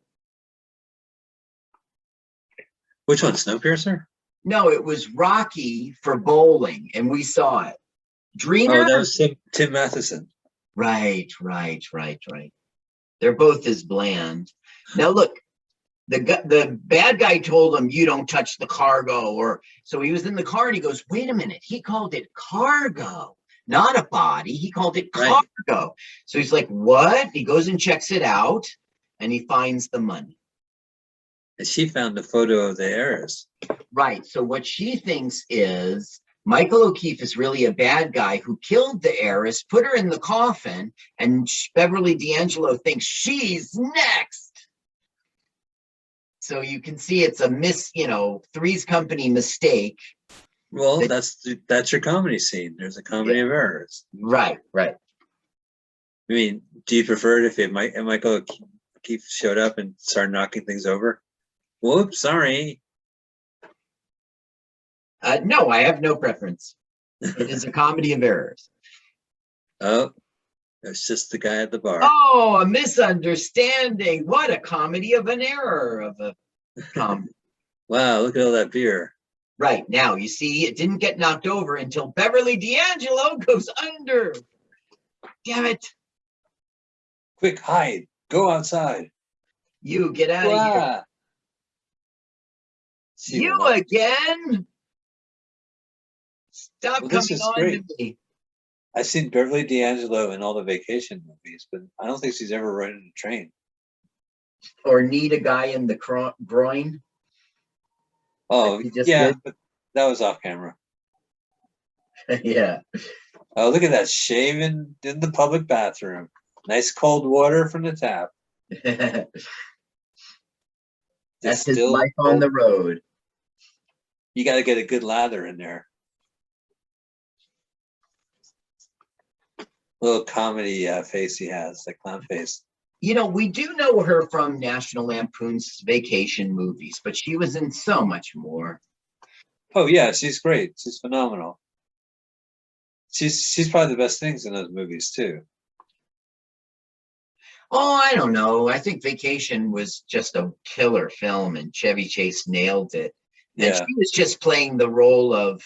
Which one, Snowpiercer? No, it was Rocky for bowling, and we saw it. Dreamer? Oh, that was Tim Matheson. Right. They're both as bland. Now look, the bad guy told him, "You don't touch the cargo," or so he was in the car and he goes, "Wait a minute, he called it cargo, not a body. He called it cargo." Right. So he's like, "What?" He goes and checks it out, and he finds the money. And she found a photo of the heiress. Right. So what she thinks is Michael O'Keefe is really a bad guy who killed the heiress, put her in the coffin, and Beverly D'Angelo thinks she's next. So you can see it's a Three's Company mistake. Well, that's your comedy scene. There's a comedy of errors. Right. I mean, do you prefer it if Michael O'Keefe showed up and started knocking things over? Whoops, sorry. No, I have no preference. It is a comedy of errors. Oh, it's just the guy at the bar. Oh, a misunderstanding. What a comedy of an error of a comedy. Wow, look at all that beer. Right. Now, you see, it didn't get knocked over until Beverly D'Angelo goes under. Damn it. Quick, hide. Go outside. You get out of here. You again? Stop coming on to me. I've seen Beverly D'Angelo in all the vacation movies, but I don't think she's ever ridden a train. Or need a guy in the groin. Oh, yeah, but that was off camera. Yeah. Oh, look at that, shaving in the public bathroom. Nice cold water from the tap. That's his life on the road. You got to get a good lather in there. Little comedy face he has, that clown face. We do know her from National Lampoon's Vacation movies, but she was in so much more. Oh yeah, she's great. She's phenomenal. She's probably the best things in those movies too. Oh, I don't know. I think Vacation was just a killer film, and Chevy Chase nailed it. And she was just playing the role of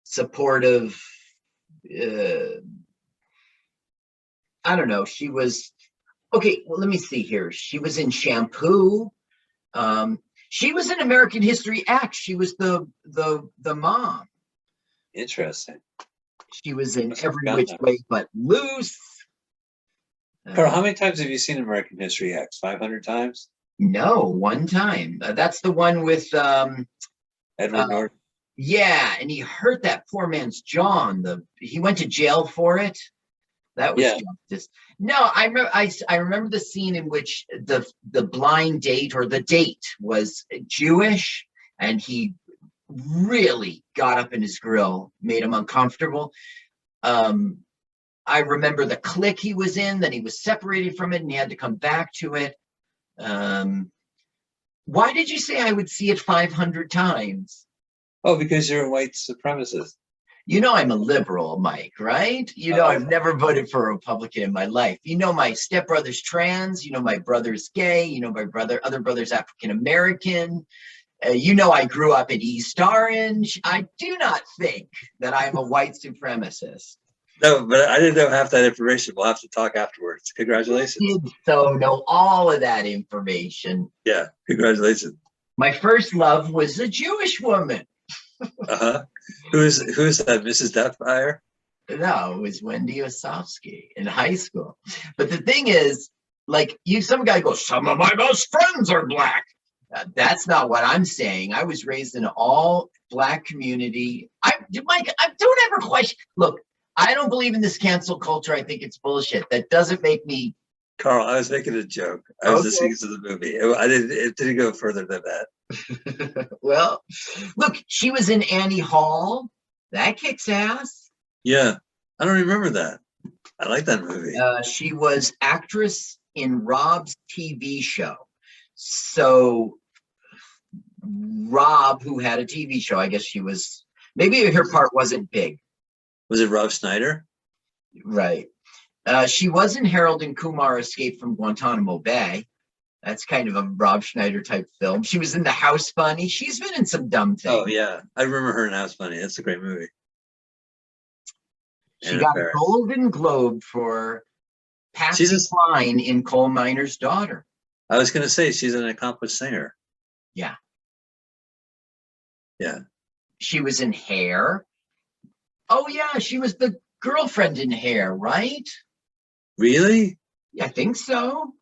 supportive. I don't know. She was okay. Well, let me see here. She was in Shampoo. She was in American History X. She was the mom. Interesting. She was in Every Which Way But Loose. Carl, how many times have you seen American History X? 500 times? No, one time. That's the one with Edward Norton. Yeah, and he hurt that poor man's jaw. He went to jail for it. That was justice. No, I remember the scene in which the blind date or the date was Jewish, and he really got up in his grill, made him uncomfortable. I remember the clique he was in, then he was separated from it and he had to come back to it. Why did you say I would see it 500 times? Oh, because you're a white supremacist. I'm a liberal, Mike, right? I've never voted for a Republican in my life. My stepbrother's trans. My brother's gay. My other brother's African American. I grew up in East Orange. I do not think that I'm a white supremacist. No, but I didn't know half that information. We'll have to talk afterwards. Congratulations. You did so know all of that information. Yeah, congratulations. My first love was a Jewish woman. Uh-huh. Who's that, Mrs. Doubtfire? No, it was Wendy Osofsky in high school. But the thing is, some guy goes, some of my best friends are black. That's not what I'm saying. I was raised in an all black community. Mike, I don't ever question. Look, I don't believe in this cancel culture. I think it's bullshit. That doesn't make me. Carl, I was making a joke. I was listening to the movie. It didn't go further than that. Well, look, she was in Annie Hall. That kicks ass. Yeah, I don't remember that. I like that movie. She was actress in Rob's TV show. So Rob, who had a TV show, I guess she was, maybe her part wasn't big. Was it Rob Schneider? Right. She was in Harold and Kumar Escape from Guantanamo Bay. That's kind of a Rob Schneider type film. She was in The House Bunny. She's been in some dumb things. Oh yeah, I remember her in House Bunny. That's a great movie. She Anna got Faris. a Golden Globe for Patsy She's Cline in Coal Miner's Daughter. I was gonna say she's an accomplished singer. Yeah. Yeah. She was in Hair. Oh yeah, she was the girlfriend in Hair, right? Really? I think so.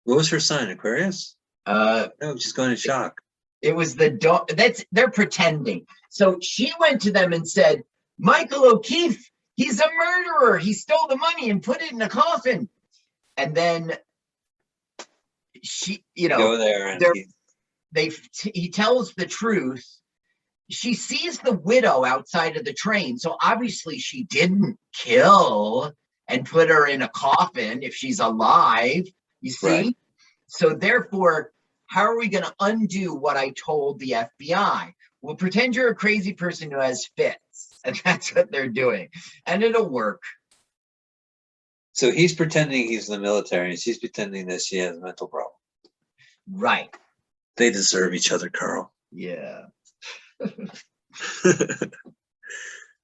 What was her sign? Aquarius? No, she's going in shock. it was the dog. They're pretending. So she went to them and said, Michael O'Keefe, he's a murderer. He stole the money and put it in a coffin. And then she, Go there and he tells the truth. She sees the widow outside of the train. So obviously she didn't kill and put her in a coffin if she's alive. You see? Right. So therefore, how are we going to undo what I told the FBI? We'll pretend you're a crazy person who has fits. And that's what they're doing. And it'll work. So he's pretending he's in the military and she's pretending that she has a mental problem. Right. They deserve each other, Carl. Yeah.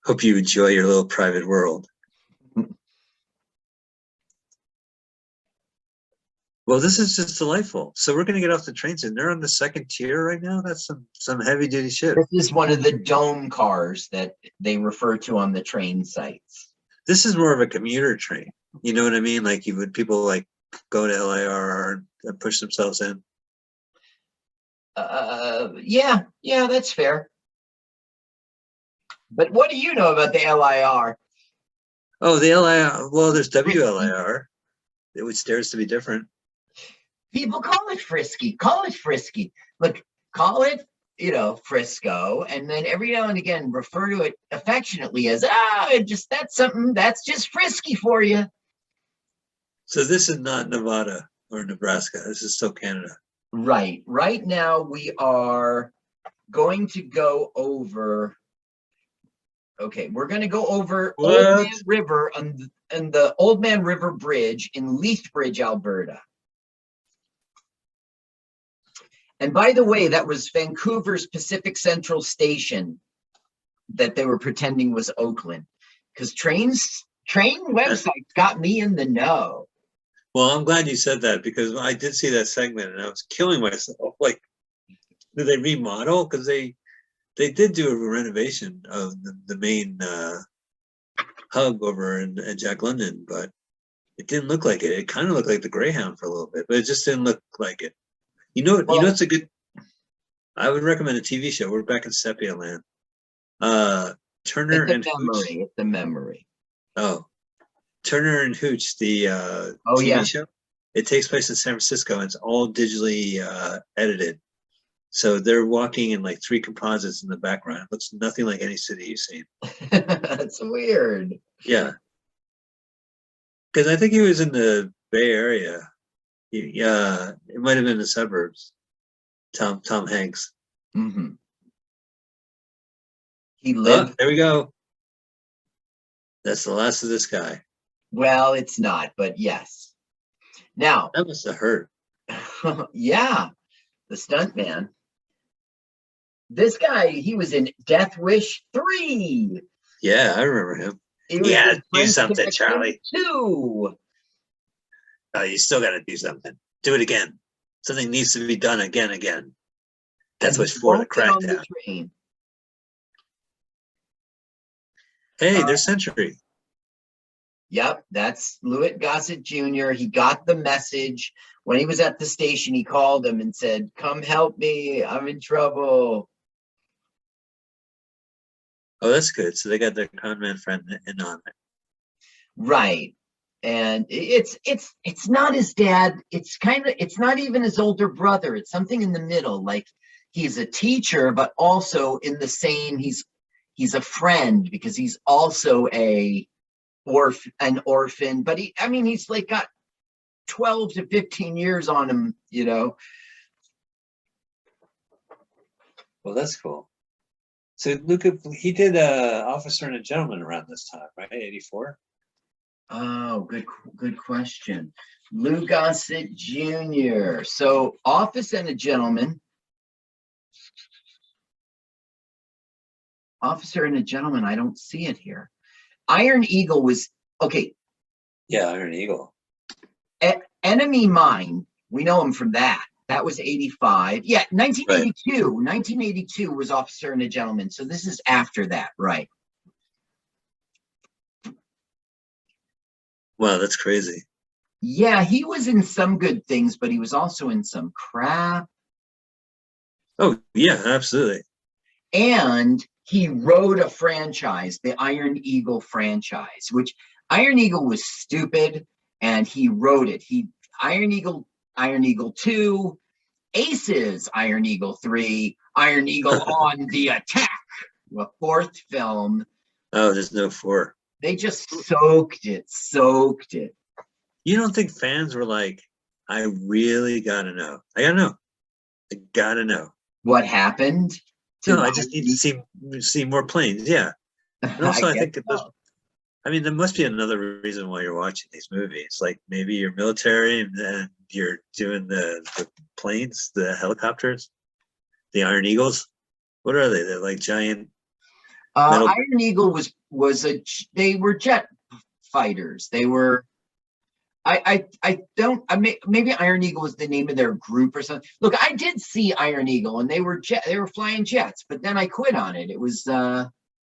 Hope you enjoy your little private world. Well, this is just delightful. So we're going to get off the trains and they're on the second tier right now. That's some heavy duty shit. This is one of the dome cars that they refer to on the train sites. This is more of a commuter train. You know what I mean? Like people like go to LIR and push themselves in. Yeah, that's fair. But what do you know about the LIR? Oh, the LIR. Well, there's WLIR, which dares to be different. People call it frisky. Call it frisky. Look, call it, Frisco, and then every now and again refer to it affectionately as that's just frisky for you. So this is not Nevada or Nebraska. This is still Canada. Right. Right now we are going to go over. Okay, we're going to go over What? Old Man River and the Old Man River Bridge in Lethbridge, Alberta. And by the way, that was Vancouver's Pacific Central Station that they were pretending was Oakland, because train websites got me in the know. Well, I'm glad you said that because I did see that segment and I was killing myself. Like, did they remodel? Because they did do a renovation of the main hub over in Jack London, but it didn't look like it. It kind of looked like the Greyhound for a little bit, but it just didn't look like it. It's a good. I would recommend a TV show. We're back in Sepia Land. Turner and Hooch. It's a memory. Oh, Turner and Hooch, the TV show. It takes place in San Francisco and it's all digitally edited. So they're walking in like 3 composites in the background. It looks nothing like any city you've seen. That's weird. Yeah. Because I think he was in the Bay Area. Yeah, it might have been the suburbs. Tom Hanks. Mm-hmm. He lived. Oh, there we go. That's the last of this guy. Well, it's not, but yes. Now, That must have hurt. yeah, the stuntman. This guy, he was in Death Wish 3. Yeah, I remember him. He was Yeah, in do French something, Connection Charlie. 2. You still got to do something. Do it again. Something needs to be done again. That's what's for the Won't get on the crackdown. train. Hey, there's Century. Yep, that's Lewitt Gossett Jr. He got the message. When he was at the station, he called him and said, "Come help me, I'm in trouble." Oh, that's good. So they got their con man friend in on it. Right. And it's not his dad. It's not even his older brother. It's something in the middle. Like he's a teacher, but also in the same, he's a friend because he's also a an orphan, but I mean, he's like got 12 to 15 years on him, you know. Well, that's cool. So Luca, he did Officer and a Gentleman around this time, right? 84. Oh, good question. Lou Gossett Jr. So Officer and a Gentleman. I don't see it here. Iron Eagle was okay. Yeah, Iron Eagle. Enemy Mine. We know him from that. That was 85. Yeah, 1982. Right. 1982 was Officer and a Gentleman. So this is after that, right? Wow, that's crazy. Yeah, he was in some good things, but he was also in some crap. Oh, yeah, absolutely. And he wrote a franchise, the Iron Eagle franchise, which Iron Eagle was stupid, and he wrote it. Iron Eagle 2, Aces, Iron Eagle 3, Iron Eagle on the Attack, the fourth film. Oh, there's no 4. They just soaked it. You don't think fans were like, I really gotta know. I gotta know. What happened? No, I just need to see more planes. Yeah. And also, I think there must be another reason why you're watching these movies. Like maybe you're military and then you're doing the planes, the helicopters, the Iron Eagles. What are they? They're like giant. Iron Eagle they were jet fighters. They were. Maybe Iron Eagle was the name of their group or something. Look, I did see Iron Eagle and they were flying jets, but then I quit on it. It was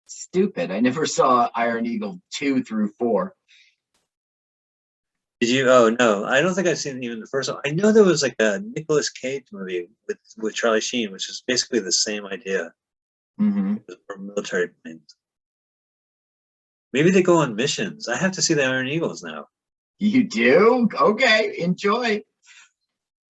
stupid. I never saw Iron Eagle 2 through 4. Did you? Oh no, I don't think I've seen even the first one. I know there was like a Nicolas Cage movie with Charlie Sheen, which is basically the same idea. Mm-hmm. For military planes. Maybe they go on missions. I have to see the Iron Eagles now. You do? Okay, enjoy.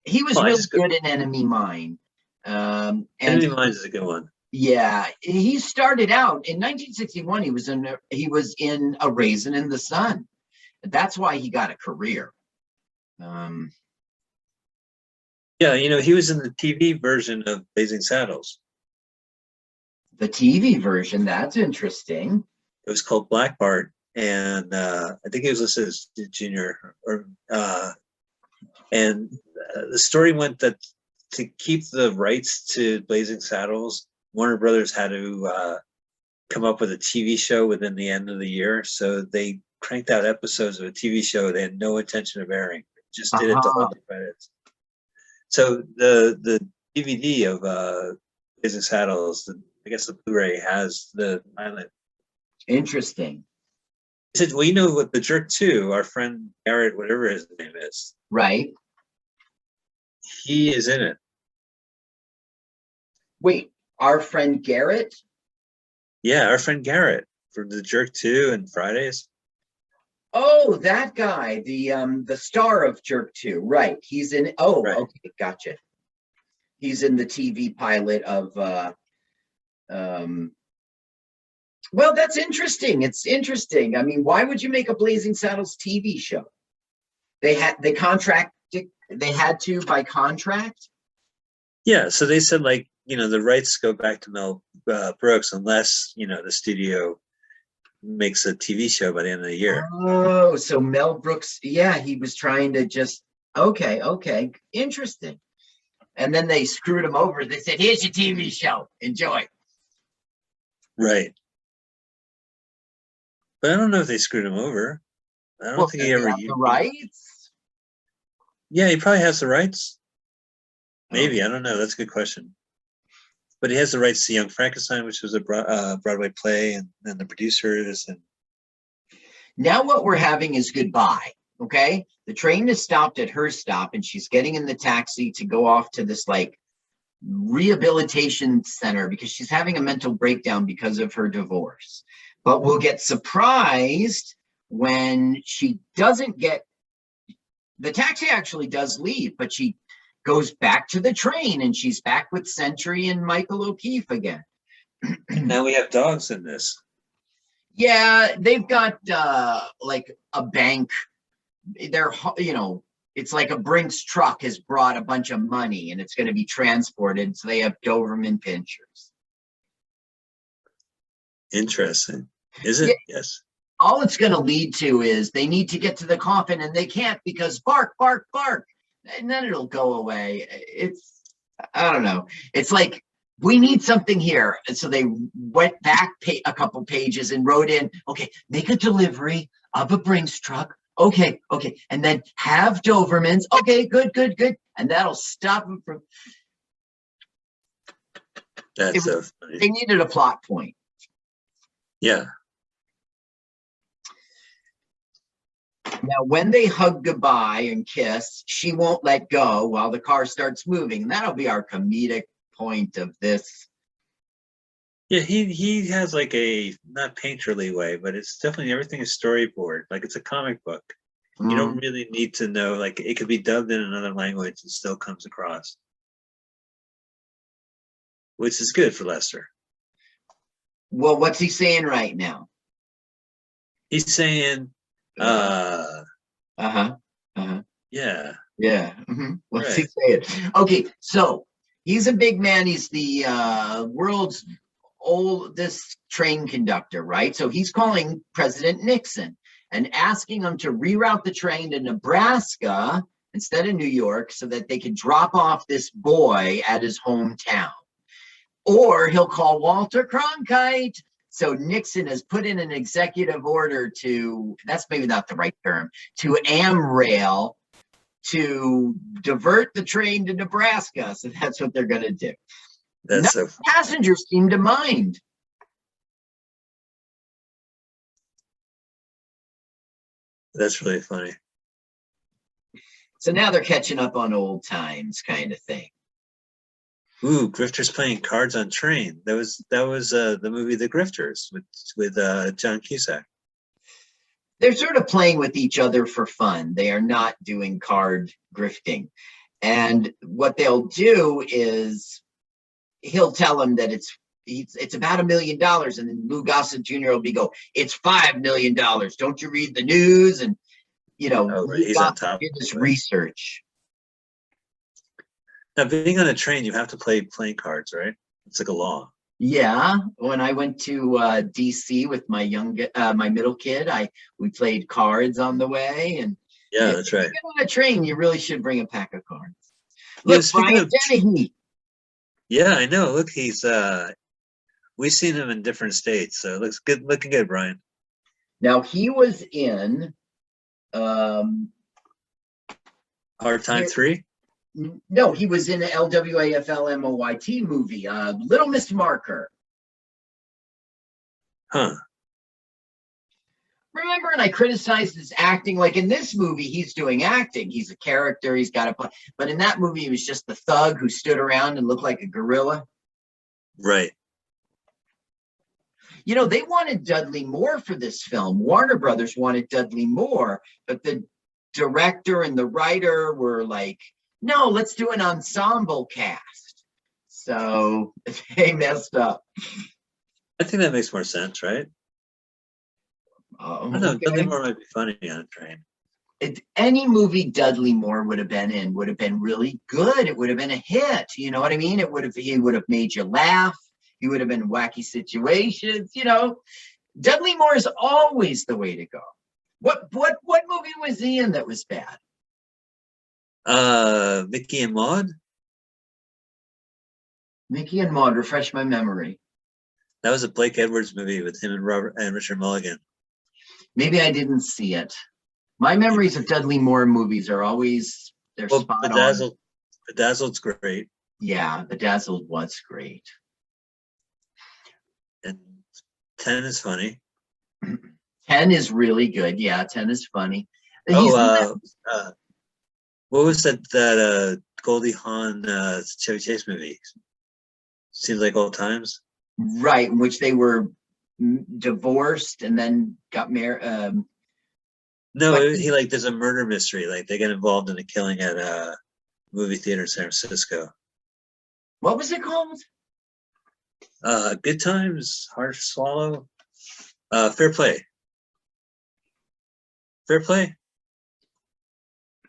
He was really good in Enemy Mine. Enemy Mine is a good one. Yeah, he started out in 1961. He was in A Raisin in the Sun. That's why he got a career. Yeah, he was in the TV version of Blazing Saddles. The TV version, that's interesting. It was called Black Bart, and I think he was listed as junior. And the story went that to keep the rights to Blazing Saddles, Warner Brothers had to come up with a TV show within the end of the year. So they cranked out episodes of a TV show they had no intention of airing. Just did it to hold the credits. So the DVD of Blazing Saddles, I guess the Blu-ray has the pilot. Interesting. He said, well, what the Jerk 2, our friend Garrett, whatever his name is. Right. He is in it. Wait, our friend Garrett? Yeah, our friend Garrett from the Jerk 2 and Fridays. Oh, that guy, the star of Jerk 2. Right. He's in right. Okay, gotcha. He's in the TV pilot of well, that's interesting. It's interesting. I mean, why would you make a Blazing Saddles TV show? They had to by contract. Yeah, so they said the rights go back to Mel Brooks unless the studio makes a TV show by the end of the year. Oh, so Mel Brooks, yeah, he was trying to just okay, interesting. And then they screwed him over. They said, "Here's your TV show. Enjoy." Right. But I don't know if they screwed him over. I don't think he ever used the rights. Yeah, he probably has the rights. Maybe. I don't know. That's a good question. But he has the rights to Young Frankenstein, which was a Broadway play, and then the producers. And now what we're having is goodbye. Okay, the train is stopped at her stop, and she's getting in the taxi to go off to this rehabilitation center because she's having a mental breakdown because of her divorce. But we'll get surprised when she doesn't get the taxi. Actually does leave, but she goes back to the train, and she's back with Century and Michael O'Keefe again. Now we have dogs in this. Yeah, they've got like a bank. They're, it's like a Brinks truck has brought a bunch of money and it's going to be transported. So they have Doberman pinchers. Interesting. Is Yeah, it? Yes. all it's going to lead to is they need to get to the coffin and they can't because bark, bark, bark. And then it'll go away. I don't know. It's like, we need something here. And so they went back a couple pages and wrote in, okay, make a delivery of a Brinks truck. Okay. And then have Dobermans. Okay, good. And that'll stop them from. That's so funny. They needed a plot point. Yeah. Now, when they hug goodbye and kiss, she won't let go while the car starts moving. And that'll be our comedic point of this. Yeah, he has like a not painterly way, but it's definitely everything is storyboard. Like it's a comic book. You don't really need to know, like it could be dubbed in another language and still comes across. Which is good for Lester. Well, what's he saying right now? He's saying yeah. What's he saying? Okay, so he's a big man. He's the world's oldest train conductor, right? So he's calling President Nixon and asking him to reroute the train to Nebraska instead of New York so that they could drop off this boy at his hometown. Or he'll call Walter Cronkite. So Nixon has put in an executive order to, that's maybe not the right term, to AmRail to divert the train to Nebraska. So that's what they're going to do. That's no passengers seem to mind. That's really funny. So now they're catching up on old times kind of thing. Ooh, Grifters playing cards on train. That was the movie The Grifters with John Cusack. They're sort of playing with each other for fun. They are not doing card grifting. And what they'll do is he'll tell him that it's about $1 million, and then Lou Gossett Jr. will it's $5 million. Don't you read the news? And he's on top of his research. Now, being on a train, you have to play playing cards, right? It's like a law. Yeah, when I went to DC with my my middle kid, we played cards on the way, and that's right. If you get on a train, you really should bring a pack of cards. Look, Brian Dennehy. Yeah, I know. Look, he's we've seen him in different states, so it looks good. Looking good, Brian. Now he was in Hard Time 3. No, he was in an LWAFLMOYT movie, Little Miss Marker. Huh. Remember, and I criticized his acting. Like in this movie, he's doing acting. He's a character. He's got a. But in that movie, he was just the thug who stood around and looked like a gorilla. Right. They wanted Dudley Moore for this film. Warner Brothers wanted Dudley Moore, but the director and the writer were like, no, let's do an ensemble cast. So they messed up. I think that makes more sense, right? I don't know. Okay. Dudley Moore might be funny on a train. Any movie Dudley Moore would have been in would have been really good. It would have been a hit. You know what I mean? He would have made you laugh. He would have been in wacky situations. Dudley Moore is always the way to go. What movie was he in that was bad? Mickey and Maude. Mickey and Maude, refresh my memory. That was a Blake Edwards movie with him and Richard Mulligan. Maybe I didn't see it. My memories of Dudley Moore movies are always spot on. Bedazzled's great. Yeah, Bedazzled was great. And 10 is funny. 10 is really good. Yeah, 10 is funny. What was that Goldie Hawn Chevy Chase movie? Seems like Old Times. Right, in which they were divorced and then got married. There's a murder mystery. Like they get involved in a killing at a movie theater in San Francisco. What was it called? Good Times, Hard to Swallow. Fair Play. Fair Play?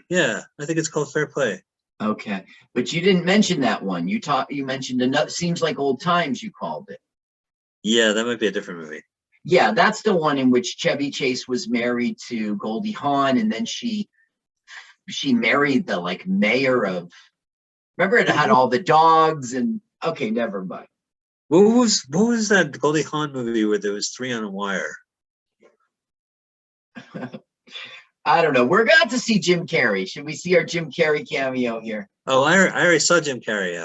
Yeah, I think it's called Fair Play. Okay, but you didn't mention that one. You mentioned another. Seems like Old Times. You called it. Yeah, that might be a different movie. Yeah, that's the one in which Chevy Chase was married to Goldie Hawn, and then she married the like mayor of. Remember, it had all the dogs and. Okay, never mind. What was that Goldie Hawn movie where there was 3 on a wire? I don't know. We're about to see Jim Carrey. Should we see our Jim Carrey cameo here? Oh, I already saw Jim Carrey.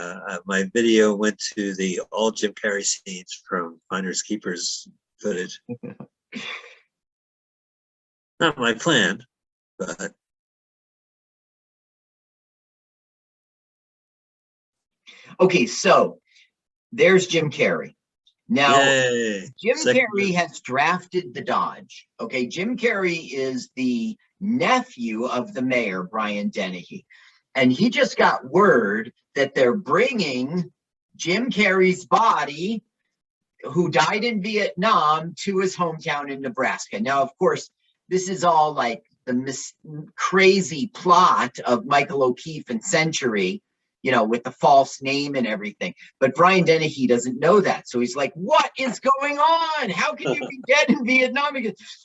My video went to the all Jim Carrey scenes from Finders Keepers footage. Not my plan, but Okay, so there's Jim Carrey. Now, yay! Jim Second Carrey has drafted the Dodge. Okay, Jim Carrey is the nephew of the mayor, Brian Dennehy. And he just got word that they're bringing Jim Carrey's body, who died in Vietnam, to his hometown in Nebraska. Now, of course, this is all like the crazy plot of Michael O'Keefe and Century, you know, with the false name and everything. But Brian Dennehy doesn't know that. So he's like, what is going on? How can you be dead in Vietnam?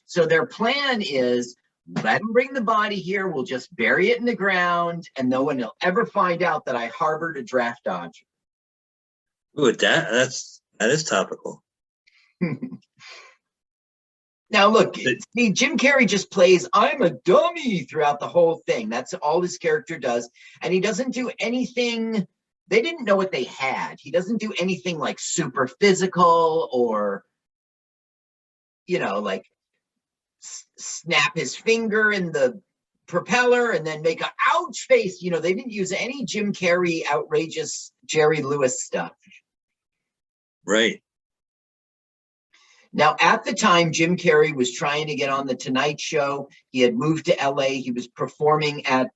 So their plan is, let him bring the body here. We'll just bury it in the ground, and no one will ever find out that I harbored a draft dodger. Ooh, that is topical. Now, look, see, Jim Carrey just plays, I'm a dummy throughout the whole thing. That's all his character does. And he doesn't do anything. They didn't know what they had. He doesn't do anything like super physical or, you know, like snap his finger in the propeller and then make a ouch face. You know, they didn't use any Jim Carrey outrageous Jerry Lewis stuff. Right. Now, at the time, Jim Carrey was trying to get on the Tonight Show. He had moved to LA. He was performing at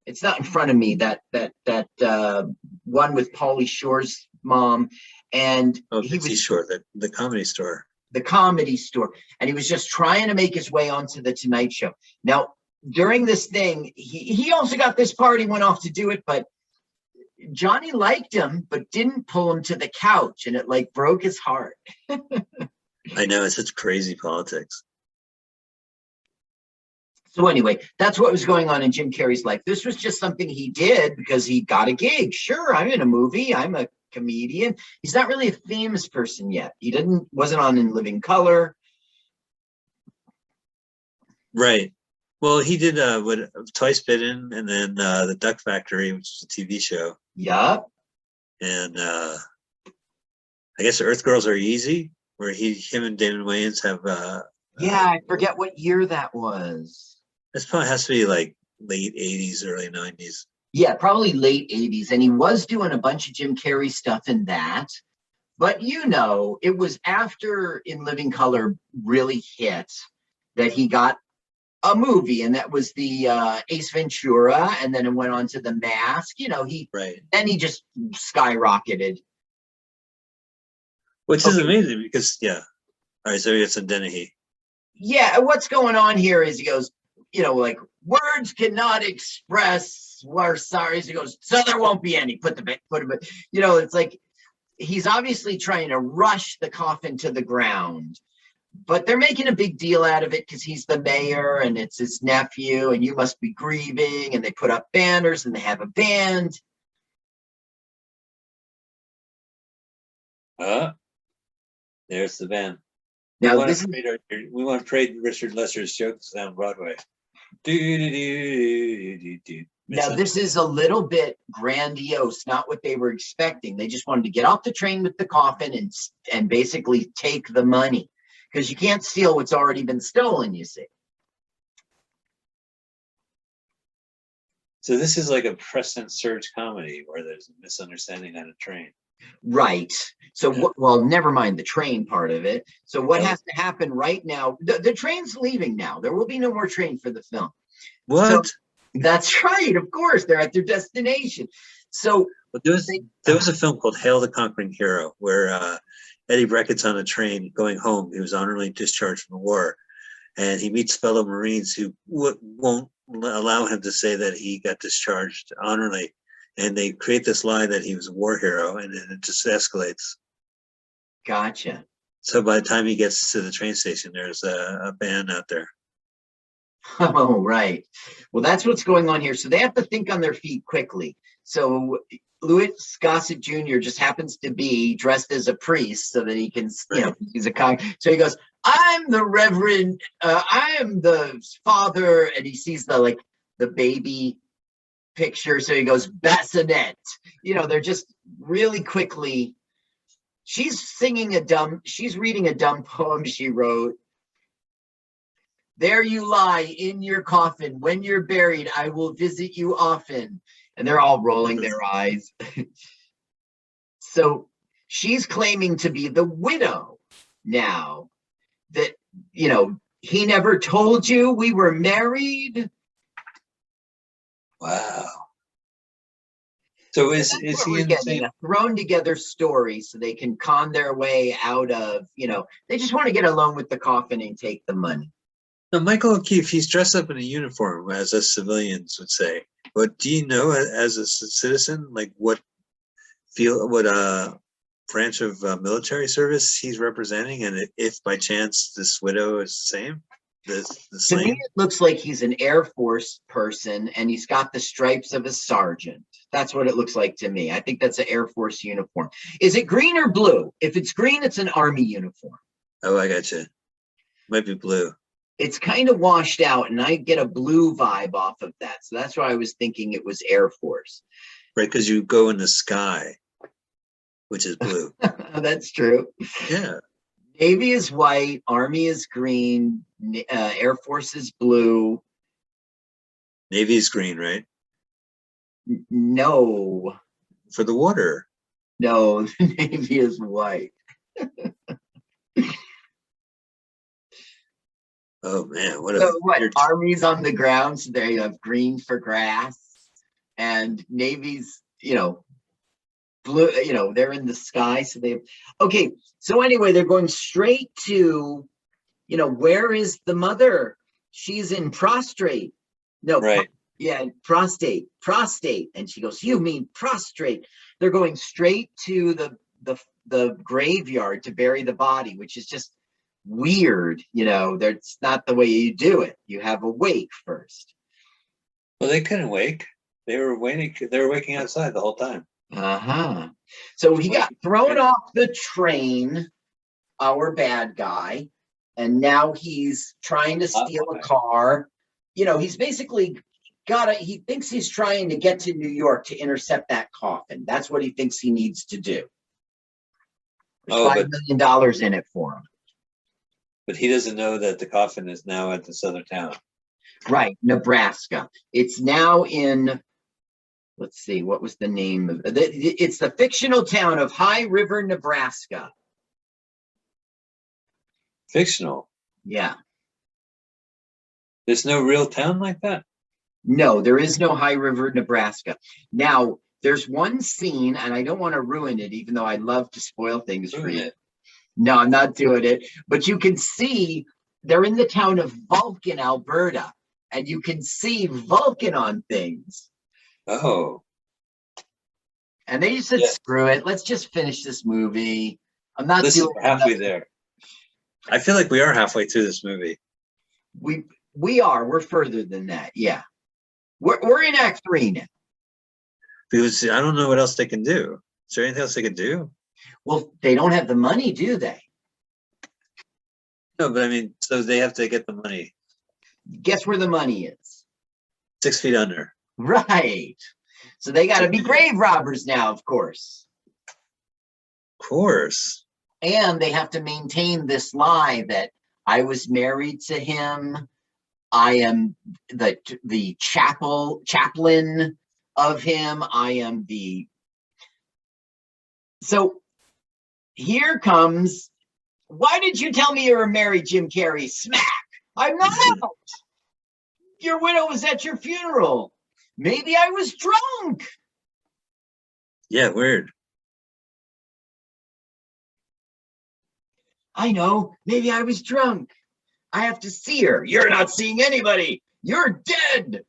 it's not in front of me, that one with Pauly Shore's mom. And he was Shore, the Comedy Store. The Comedy Store. And he was just trying to make his way onto the Tonight Show. Now, during this thing, he also got this part. He went off to do it, but Johnny liked him, but didn't pull him to the couch, and it like broke his heart. I know, it's such crazy politics. So anyway, that's what was going on in Jim Carrey's life. This was just something he did because he got a gig. Sure, I'm in a movie. I'm a comedian. He's not really a famous person yet. He wasn't on In Living Color. Right. Well, he did Twice Bitten, and then The Duck Factory, which is a TV show. Yup. And I guess Earth Girls Are Easy, where him and Damon Wayans have. Yeah, I forget what year that was. This probably has to be like late 80s, early 90s. Yeah, probably late 80s. And he was doing a bunch of Jim Carrey stuff in that. But, you know, it was after In Living Color really hit that he got a movie, and that was the Ace Ventura, and then it went on to The Mask. You know, then he just skyrocketed. Which is amazing because, yeah. All right, so it's a Dennehy. Yeah, what's going on here is he goes, you know, like, words cannot express we're sorry. He goes, so there won't be any. Put him. You know, it's like he's obviously trying to rush the coffin to the ground. But they're making a big deal out of it because he's the mayor and it's his nephew and you must be grieving, and they put up banners and they have a band. There's the band. Now we want to trade Richard Lester's jokes down Broadway. Now this is a little bit grandiose, not what they were expecting. They just wanted to get off the train with the coffin and basically take the money. Because you can't steal what's already been stolen, you see. So this is like a Preston Surge comedy where there's a misunderstanding on a train. Right. So, Yeah. Well, never mind the train part of it. So what has to happen right now? The train's leaving now. There will be no more train for the film. What? So, that's right. Of course, they're at their destination. So But there was a film called Hail the Conquering Hero where Eddie Brackett's on a train going home. He was honorably discharged from the war, and he meets fellow Marines who won't allow him to say that he got discharged honorably, and they create this lie that he was a war hero, and then it just escalates. Gotcha. So by the time he gets to the train station, there's a band out there. Oh, right. Well, that's what's going on here. So they have to think on their feet quickly. So Louis Gossett Jr. just happens to be dressed as a priest so that he can, you know, he's a con. So he goes, I'm the Reverend, I am the father, and he sees the baby picture. So he goes, bassinet. You know, they're just really quickly. She's reading a dumb poem she wrote. There you lie in your coffin. When you're buried, I will visit you often. And they're all rolling their eyes. So she's claiming to be the widow now. That, you know, he never told you we were married. Wow. So is he in the same? A thrown together story so they can con their way out of, you know, they just want to get along with the coffin and take the money. No, Michael O'Keefe, he's dressed up in a uniform, as us civilians would say. But do you know, as a citizen, like what branch of military service he's representing, and if by chance this widow is the same? The To me, it looks like he's an Air Force person, and he's got the stripes of a sergeant. That's what it looks like to me. I think that's an Air Force uniform. Is it green or blue? If it's green, it's an Army uniform. Oh, I got you. Might be blue. It's kind of washed out, and I get a blue vibe off of that. So that's why I was thinking it was Air Force. Right, because you go in the sky, which is blue. That's true. Yeah. Navy is white, Army is green, Air Force is blue. Navy is green, right? No. For the water. No, the Navy is white. Oh man, Army's on the ground, so they have green for grass, and Navy's, you know, blue, you know, they're in the sky, so they have, okay. So anyway, they're going straight to, you know, where is the mother? She's in prostrate. No, right. Prostate. And she goes, you mean prostrate? They're going straight to the graveyard to bury the body, which is just weird. You know, that's not the way you do it. You have a wake first. Well, they couldn't wake. They were waiting. They were waking outside the whole time. So he got thrown off the train, our bad guy, and now he's trying to steal a car. You know, he's basically he thinks he's trying to get to New York to intercept that coffin. That's what he thinks he needs to do. There's $5 million in it for him. But he doesn't know that the coffin is now at this other town. Right, Nebraska. It's now in, let's see, what was the name of it? It's the fictional town of High River, Nebraska. Fictional? Yeah. There's no real town like that? No, there is no High River, Nebraska. Now, there's one scene, and I don't want to ruin it, even though I love to spoil things for you. No, I'm not doing it. But you can see they're in the town of Vulcan, Alberta, and you can see Vulcan on things. Oh. And they just said, screw it. Let's just finish this movie. I'm not doing halfway there. I feel like we are halfway through this movie. We are. We're further than that. Yeah. We're in Act 3 now. Because I don't know what else they can do. Is there anything else they can do? Well, they don't have the money, do they? No, but I mean, so they have to get the money. Guess where the money is? 6 feet under. Right. So they got to be grave robbers now, of course. Of course. And they have to maintain this lie that I was married to him. I am the chaplain of him. I am the. So here comes. Why did you tell me you were married, Jim Carrey? Smack! I'm not out. Your widow was at your funeral. Maybe I was drunk. Yeah, weird. I know. Maybe I was drunk. I have to see her. You're not seeing anybody. You're dead.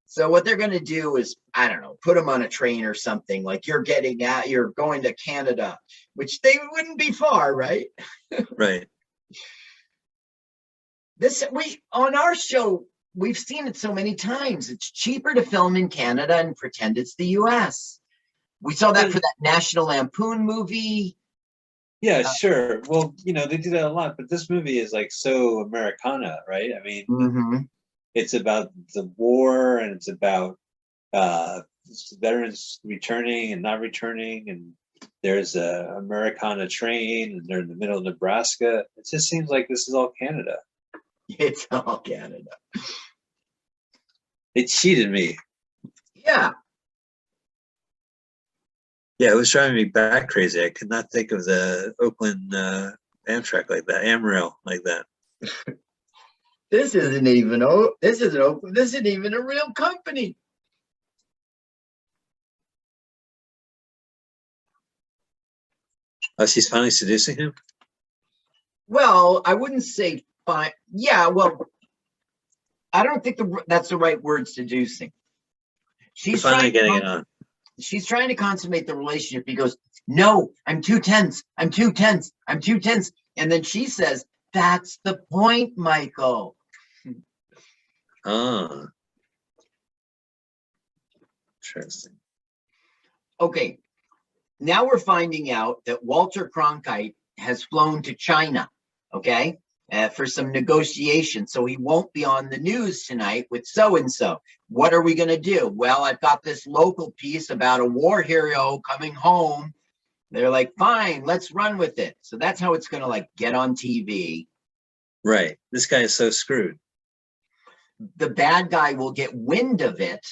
So what they're going to do is, I don't know, put them on a train or something. Like you're going to Canada, which they wouldn't be far, right? Right. On our show, we've seen it so many times. It's cheaper to film in Canada and pretend it's the US. We saw that for that National Lampoon movie. Yeah, sure. Well, they do that a lot, but this movie is like so Americana, right? I mean, it's about the war, and it's about veterans returning and not returning, and there's a Americana train, and they're in the middle of Nebraska. It just seems like this is all Canada. It's all Canada. It cheated me. Yeah. Yeah, it was driving me back crazy. I could not think of the Oakland Amtrak like that, Amrail like that. This isn't even Oakland. This isn't even a real company. Oh, she's finally seducing him? Well, I wouldn't say fine. Yeah, well, I don't think that's the right word, seducing. She's finally getting it on. She's trying to consummate the relationship. He goes, no, I'm too tense. I'm too tense. I'm too tense. And then she says, that's the point, Michael. Ah. Interesting. Okay. Now we're finding out that Walter Cronkite has flown to China, okay, for some negotiations. So he won't be on the news tonight with so-and-so. What are we going to do? Well, I've got this local piece about a war hero coming home. They're like, fine, let's run with it. So that's how it's going to like get on TV. Right. This guy is so screwed. The bad guy will get wind of it,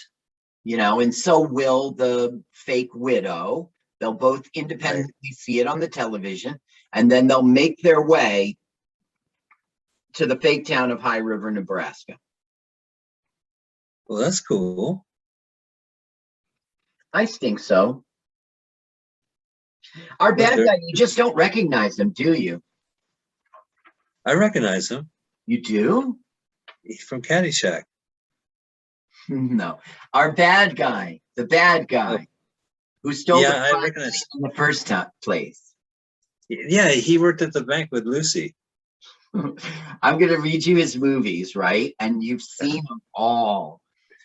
and so will the fake widow. They'll both independently see it on the television, and then they'll make their way to the fake town of High River, Nebraska. Well, that's cool. I think so. Our bad guy, you just don't recognize him, do you? I recognize him. You do? He's from Caddyshack. No. Our bad guy, the bad guy who stole the I recognize in the first place. Yeah, he worked at the bank with Lucy. I'm going to read you his movies, right? And you've seen them all.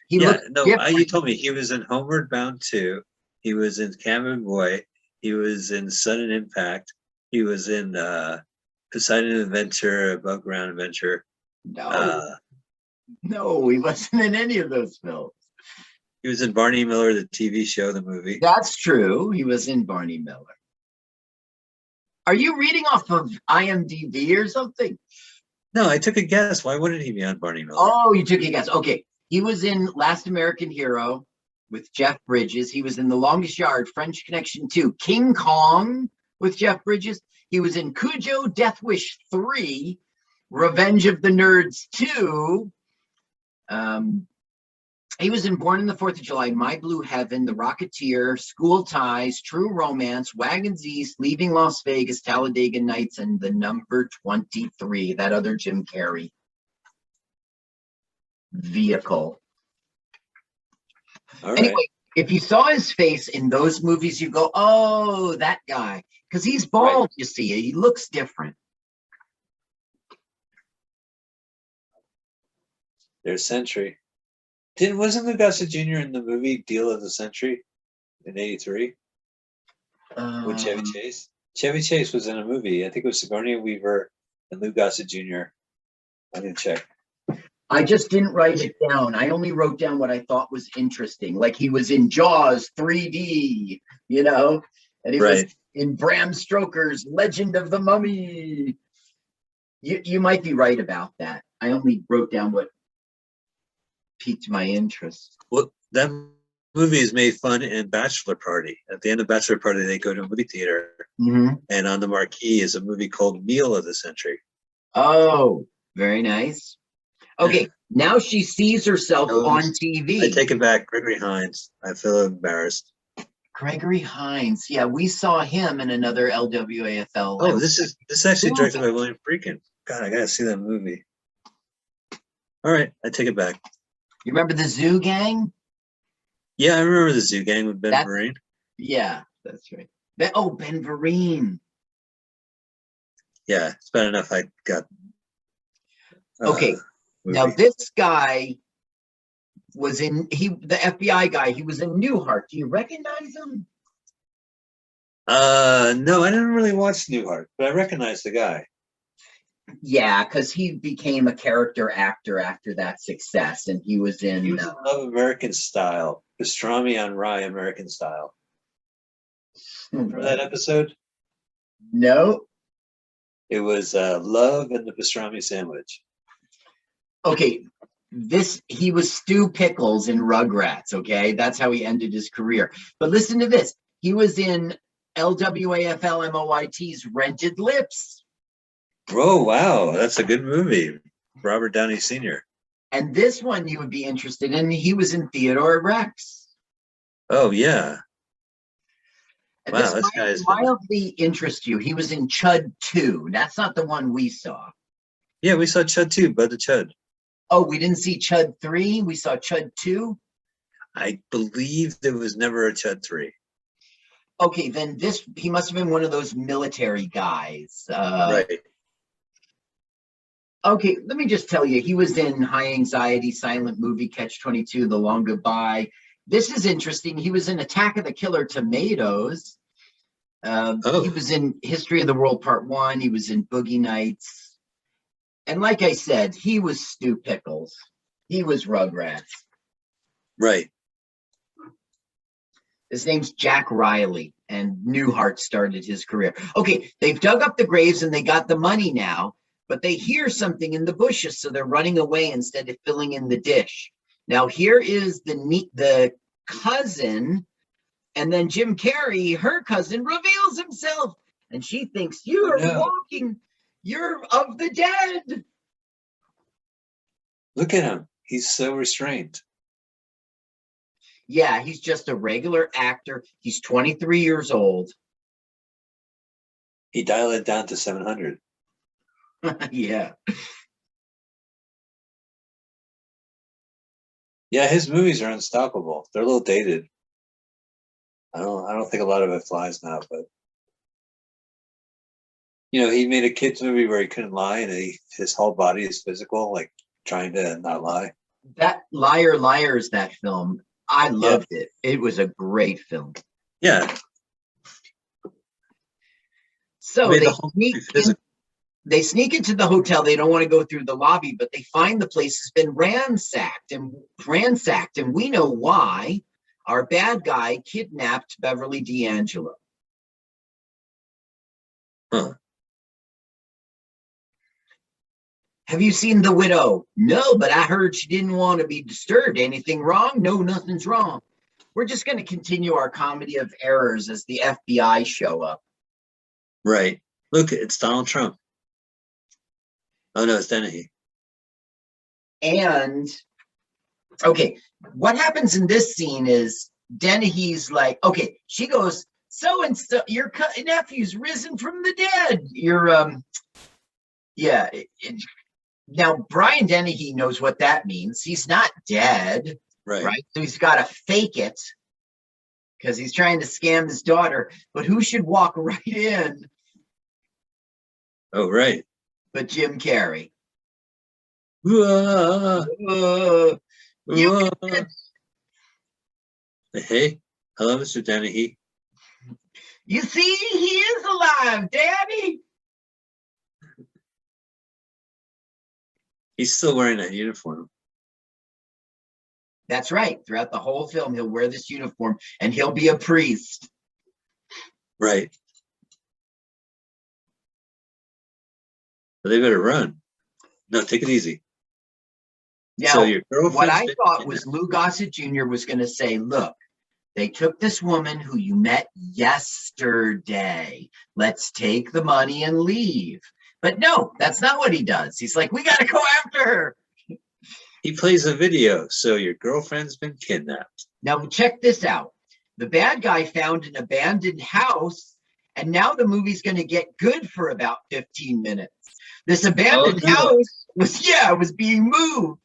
You told me he was in Homeward Bound 2. He was in Cabin Boy. He was in Sudden Impact. He was in Poseidon Adventure, Above Ground Adventure. No, he wasn't in any of those films. He was in Barney Miller, the TV show, the movie. That's true. He was in Barney Miller. Are you reading off of IMDb or something? No, I took a guess. Why wouldn't he be on Barney Miller? Oh, you took a guess. Okay. He was in Last American Hero with Jeff Bridges. He was in The Longest Yard, French Connection 2, King Kong with Jeff Bridges. He was in Cujo, Death Wish 3, Revenge of the Nerds 2. He was in Born on the 4th of July, My Blue Heaven, The Rocketeer, School Ties, True Romance, Wagons East, Leaving Las Vegas, Talladega Nights, and The Number 23, that other Jim Carrey vehicle. All right. Anyway, if you saw his face in those movies, you go, oh, that guy. Because he's bald, you see. He looks different. There's Century. Wasn't Lou Gossett Jr. in the movie Deal of the Century in '83 with Chevy Chase? Chevy Chase was in a movie. I think it was Sigourney Weaver and Lou Gossett Jr. I'm going to check. I just didn't write it down. I only wrote down what I thought was interesting. Like he was in Jaws 3D, and he was in Bram Stoker's Legend of the Mummy. You might be right about that. I only wrote down what piqued my interest. Well, that movie is made fun in Bachelor Party. At the end of Bachelor Party, they go to a movie theater, and on the marquee is a movie called Meal of the Century. Oh, very nice. Okay, now she sees herself on TV. I take it back, Gregory Hines. I feel embarrassed. Gregory Hines. Yeah, we saw him in another LWAFL. Oh, this is actually directed by William Friedkin. God, I gotta see that movie. All right, I take it back. You remember the Zoo Gang? Yeah, I remember the Zoo Gang with Ben That's- Vereen. Yeah, that's right. Ben Vereen. Yeah, it's bad enough I got. Okay, now movie. this guy was the FBI guy. He was in Newhart. Do you recognize him? No, I didn't really watch Newhart, but I recognize the guy. Yeah, because he became a character actor after that success, and he was in. He was in Love American Style, Pastrami on Rye American Style. Remember that episode? No. It was Love and the Pastrami Sandwich. Okay, he was Stu Pickles in Rugrats. Okay, that's how he ended his career. But listen to this: he was in LWAFL MOYT's Rented Lips. Oh wow, that's a good movie. Robert Downey Sr. And this one you would be interested in. He was in Theodore Rex. Oh yeah. And Wow, this this guy is mildly interest you. He was in Chud 2. That's not the one we saw. Yeah, we saw Chud too, Bud the Chud. Oh, we didn't see Chud 3. We saw Chud 2. I believe there was never a Chud 3. Okay, then he must have been one of those military guys. Right. Okay, let me just tell you, he was in High Anxiety, Silent Movie, Catch-22, The Long Goodbye. This is interesting. He was in Attack of the Killer Tomatoes. He was in History of the World Part 1. He was in Boogie Nights. And like I said, he was Stu Pickles. He was Rugrats. Right. His name's Jack Riley, and Newhart started his career. Okay, they've dug up the graves and they got the money now, but they hear something in the bushes, so they're running away instead of filling in the dish. Now, here is the cousin, and then Jim Carrey, her cousin, reveals himself, and she thinks, you're walking, you're of the dead. Look at him. He's so restrained. Yeah, he's just a regular actor. He's 23 years old. He dialed it down to 700. Yeah. Yeah, his movies are unstoppable. They're a little dated. I don't think a lot of it flies now, but he made a kids movie where he couldn't lie, and his whole body is physical, like trying to not lie. That Liar Liar is that film. I loved it. It was a great film. Yeah. So they sneak into the hotel. They don't want to go through the lobby, but they find the place has been ransacked, and we know why. Our bad guy kidnapped Beverly D'Angelo. Huh. Have you seen The Widow? No, but I heard she didn't want to be disturbed. Anything wrong? No, nothing's wrong. We're just going to continue our comedy of errors as the FBI show up. Right. Look, it's Donald Trump. Oh, no, it's Dennehy. And, okay, what happens in this scene is Dennehy's like, okay, she goes, so-and-so, your nephew's risen from the dead. Now, Brian Dennehy knows what that means. He's not dead, right? So he's got to fake it because he's trying to scam his daughter. But who should walk right in? Oh, right. But Jim Carrey. Hey, hello, Mr. Dennehy. You see, he is alive, Daddy. He's still wearing that uniform. That's right. Throughout the whole film, he'll wear this uniform and he'll be a priest. Right. But they better run. No, take it easy. Now, so your what I thought was Lou Gossett Jr. was going to say, look, they took this woman who you met yesterday. Let's take the money and leave. But no, that's not what he does. He's like, we got to go after her. He plays a video. So your girlfriend's been kidnapped. Now, check this out. The bad guy found an abandoned house, and now the movie's going to get good for about 15 minutes. This abandoned no. house was being moved.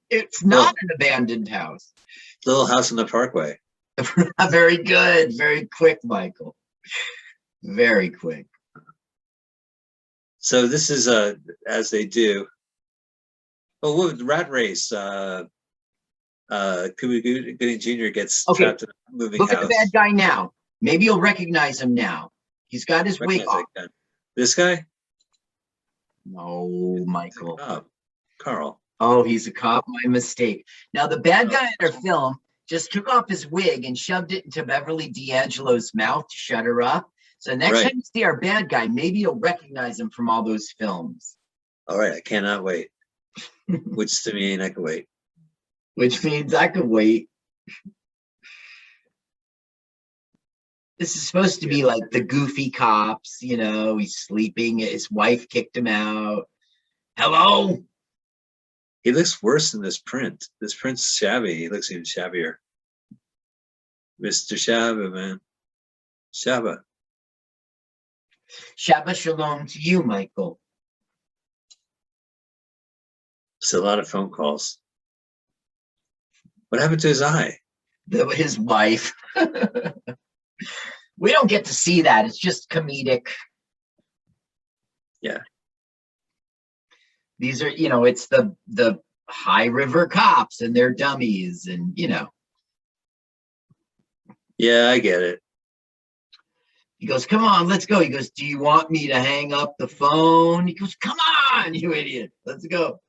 It's not an abandoned house. Little House on the Parkway. Very good. Very quick, Michael. Very quick. So this is as they do. Oh, what Rat Race? Cuba Gooding Jr. gets trapped in a moving Look house. at the bad guy now. Maybe you'll recognize him now. He's got his wig off. This guy? No, Michael. Carl. Oh, he's a cop. My mistake. Now, the bad guy in our film just took off his wig and shoved it into Beverly D'Angelo's mouth to shut her up. So next time you see our bad guy, maybe you'll recognize him from all those films. All right, I cannot wait. Which to me, I can wait. Which means I could wait. This is supposed to be like the goofy cops, you know, he's sleeping, his wife kicked him out. Hello? He looks worse in this print. This print's shabby. He looks even shabbier. Mr. Shabba, man. Shabba. Shabbat shalom to you, Michael. It's a lot of phone calls. What happened to his eye? His wife. We don't get to see that. It's just comedic. Yeah. These are, you know, it's the High River cops and they're dummies and, you know. Yeah, I get it. He goes, come on, let's go. He goes, do you want me to hang up the phone? He goes, come on, you idiot. Let's go.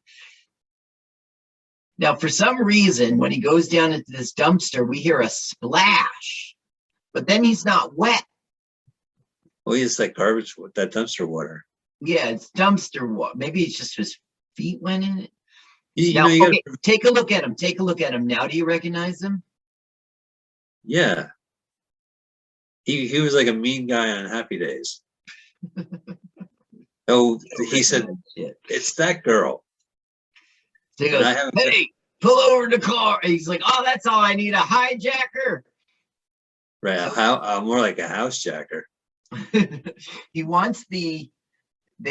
Now, for some reason, when he goes down into this dumpster, we hear a splash, but then he's not wet. Well, it's like garbage with that dumpster water. Yeah, it's dumpster water. Maybe it's just his feet went in it. You gotta, take a look at him. Take a look at him. Now, do you recognize him? Yeah. He was like a mean guy on Happy Days. Oh, he said, it's that girl. So he goes, hey, pull over the car. And he's like, oh, that's all I need, a hijacker. Right, more like a house jacker. He wants they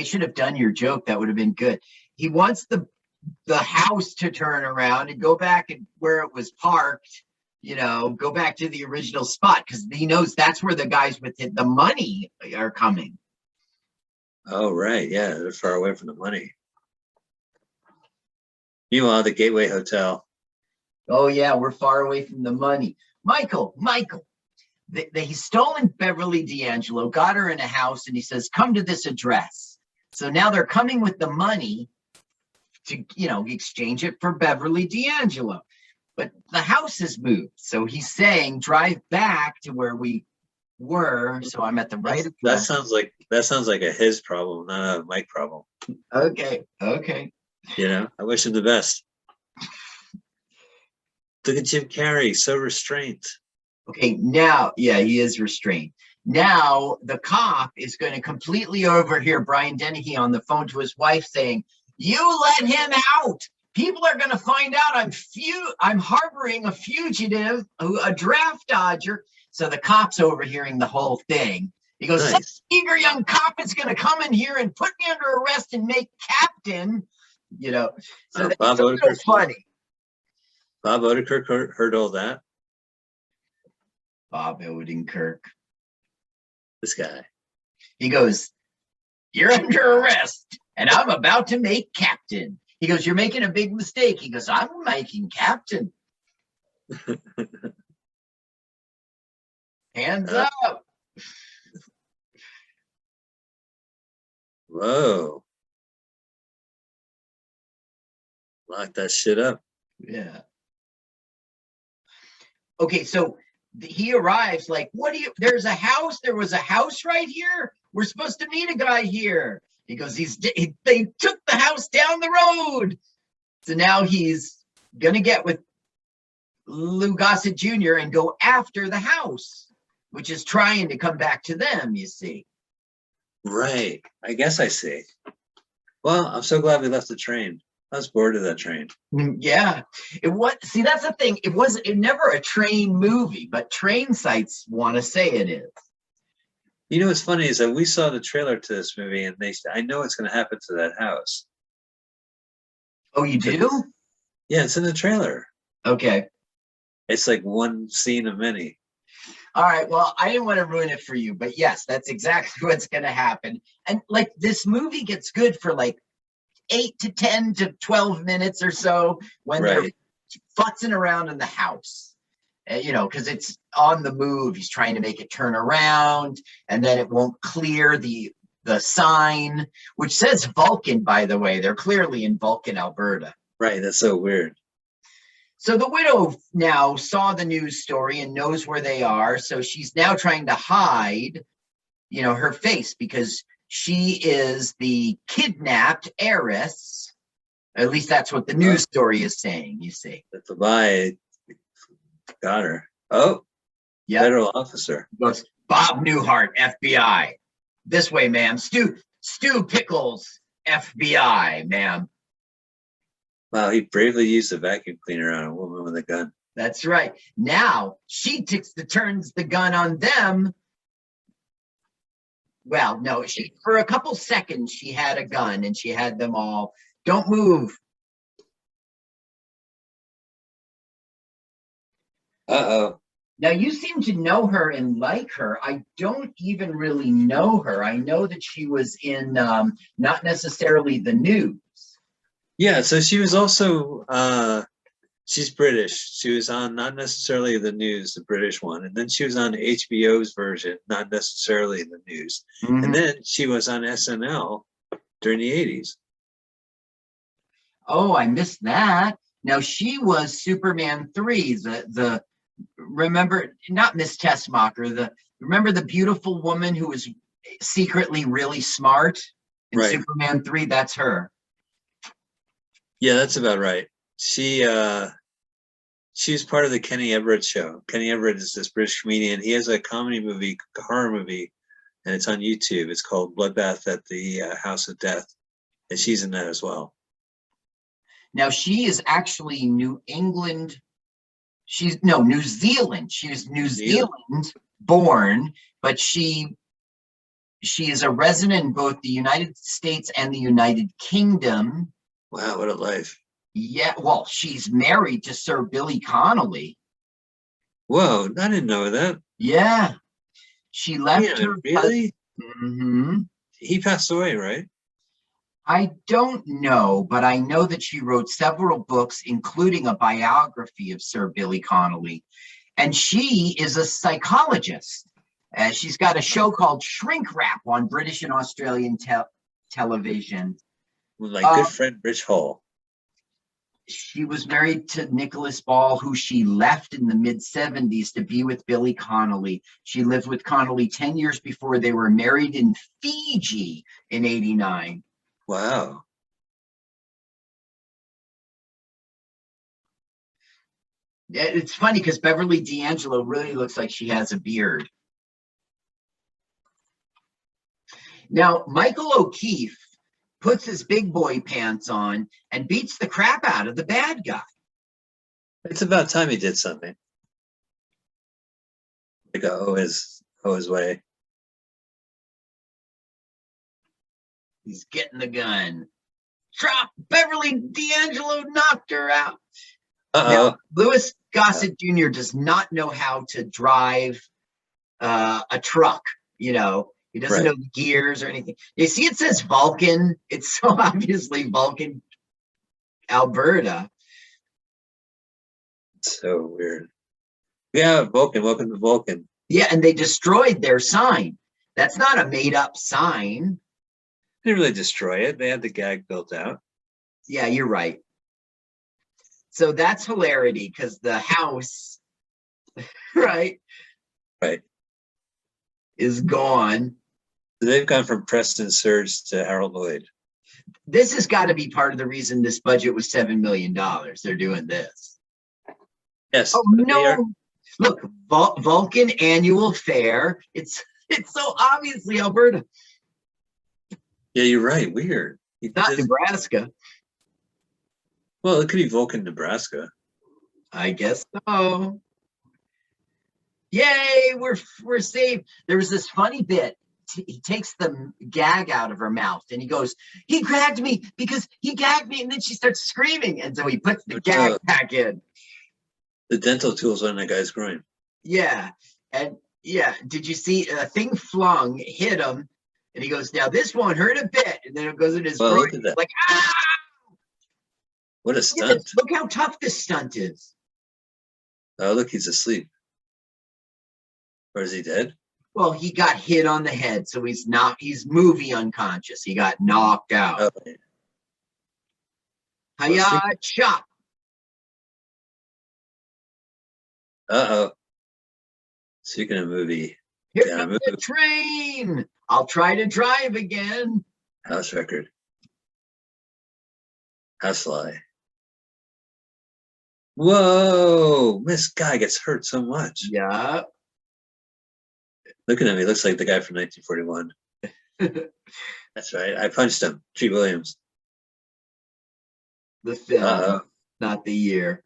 should have done your joke. That would have been good. He wants the house to turn around and go back and where it was parked, you know, go back to the original spot because he knows that's where the guys with the money are coming. Oh, right. Yeah, they're far away from the money. Meanwhile, the Gateway Hotel. Oh, yeah, we're far away from the money. Michael, he's stolen Beverly D'Angelo, got her in a house, and he says, come to this address. So now they're coming with the money to, you know, exchange it for Beverly D'Angelo. But the house has moved. So he's saying, drive back to where we were. So I'm at the right address. That sounds like a his problem, not a Mike problem. Okay. You know, I wish him the best. Look at Jim Carrey, so restrained. Okay, now, yeah, he is restrained. Now the cop is going to completely overhear Brian Dennehy on the phone to his wife saying, you let him out. People are going to find out I'm harboring a fugitive, a draft dodger. So the cop's overhearing the whole thing. He goes, nice. Some eager young cop is going to come in here and put me under arrest and make captain. You know, so Bob Odenkirk, funny. Bob Odenkirk heard all that. Bob Odenkirk. This guy. He goes, you're under arrest, and I'm about to make captain. He goes, you're making a big mistake. He goes, I'm making captain. Hands up. Whoa. Lock that shit up. Yeah. Okay, so he arrives like, there was a house right here. We're supposed to meet a guy here. He goes, they took the house down the road. So now he's going to get with Lou Gossett Jr. and go after the house, which is trying to come back to them, you see. Right. I guess I see. Well, I'm so glad we left the train. I was bored of that train. Yeah, it was. See, that's the thing. It never a train movie, but train sites want to say it is. You know what's funny is that we saw the trailer to this movie, and I know what's going to happen to that house. Oh, you do? Yeah, it's in the trailer. Okay. It's like one scene of many. All right. Well, I didn't want to ruin it for you, but yes, that's exactly what's going to happen. And like this movie gets good for like 8 to 10 to 12 minutes or so when they're futzing around in the house. You know, because it's on the move. He's trying to make it turn around, and then it won't clear the sign, which says Vulcan, by the way. They're clearly in Vulcan, Alberta. Right. That's so weird. So the widow now saw the news story and knows where they are. So she's now trying to hide, you know, her face because she is the kidnapped heiress. At least that's what the news story is saying, you see. That's a lie. Got her. Oh, yeah. Federal officer. Goes, Bob Newhart, FBI. This way, ma'am. Stu Pickles, FBI, ma'am. Wow, he bravely used a vacuum cleaner on a woman with a gun. That's right. Now she turns the gun on them. Well, no, for a couple seconds she had a gun and she had them all. Don't move. Uh-oh. Now you seem to know her and like her. I don't even really know her. I know that she was in not necessarily the news. Yeah, so she was also she's British. She was on not necessarily the news, the British one, and then she was on HBO's version, not necessarily the news. Mm-hmm. And then she was on SNL during the 80s. Oh, I missed that. Now she was Superman 3, the remember, not Miss Tessmacher, remember the beautiful woman who was secretly really smart in Superman 3? That's her. Yeah, that's about right. She's part of the Kenny Everett show. Kenny Everett is this British comedian. He has a horror movie, and it's on YouTube. It's called Bloodbath at the House of Death, and she's in that as well. Now she is actually New Zealand. She was New Zealand born, but she is a resident in both the United States and the United Kingdom. Wow, what a life. Yeah, well, she's married to Sir Billy Connolly. Whoa, I didn't know that. Yeah. She left her. Really? Mm-hmm. He passed away, right? I don't know, but I know that she wrote several books, including a biography of Sir Billy Connolly. And she is a psychologist. She's got a show called Shrink Wrap on British and Australian television. With my good friend Rich Hall. She was married to Nicholas Ball, who she left in the mid-70s to be with Billy Connolly. She lived with Connolly 10 years before they were married in Fiji in 89. Wow. It's funny because Beverly D'Angelo really looks like she has a beard. Now, Michael O'Keefe puts his big boy pants on and beats the crap out of the bad guy. It's about time he did something. Like go his way. He's getting the gun. Drop! Beverly D'Angelo knocked her out. Now, Louis Gossett Jr. does not know how to drive a truck. You know, he doesn't know the gears or anything. You see, it says Vulcan. It's so obviously Vulcan, Alberta. So weird. Yeah, Vulcan. Welcome to Vulcan. Yeah, and they destroyed their sign. That's not a made-up sign. They didn't really destroy it. They had the gag built out. Yeah, you're right. So that's hilarity because the house, right, is gone. They've gone from Preston Sturges to Harold Lloyd. This has got to be part of the reason this budget was $7 million. They're doing this. Yes. Oh no! Look, Vulcan Annual Fair. It's so obviously Alberta. Yeah, you're right. Weird. Not Nebraska. Well, it could be Vulcan, Nebraska. I guess so. Yay, we're safe. There was this funny bit. He takes the gag out of her mouth and he goes, he gagged me because he gagged me. And then she starts screaming. And so he puts the gag back in. The dental tools on that guy's groin. Yeah. And yeah, did you see a thing flung, hit him, and he goes, now this won't hurt a bit. And then it goes in his Well, groin. look at that. Like, ah! What a Look at stunt. this. Look how tough this stunt is. Oh, look, he's asleep. Or is he dead? Well, he got hit on the head, so he's movie unconscious. He got knocked out. Oh, Hiya, chop. uh-oh. Speaking of movie, Here yeah, comes the train. I'll try to drive again. house record. Housefly. Whoa! This guy gets hurt so much. Yeah. Looking at me, looks like the guy from 1941. That's right. I punched him. Treat Williams. The film, Uh-oh. not the year.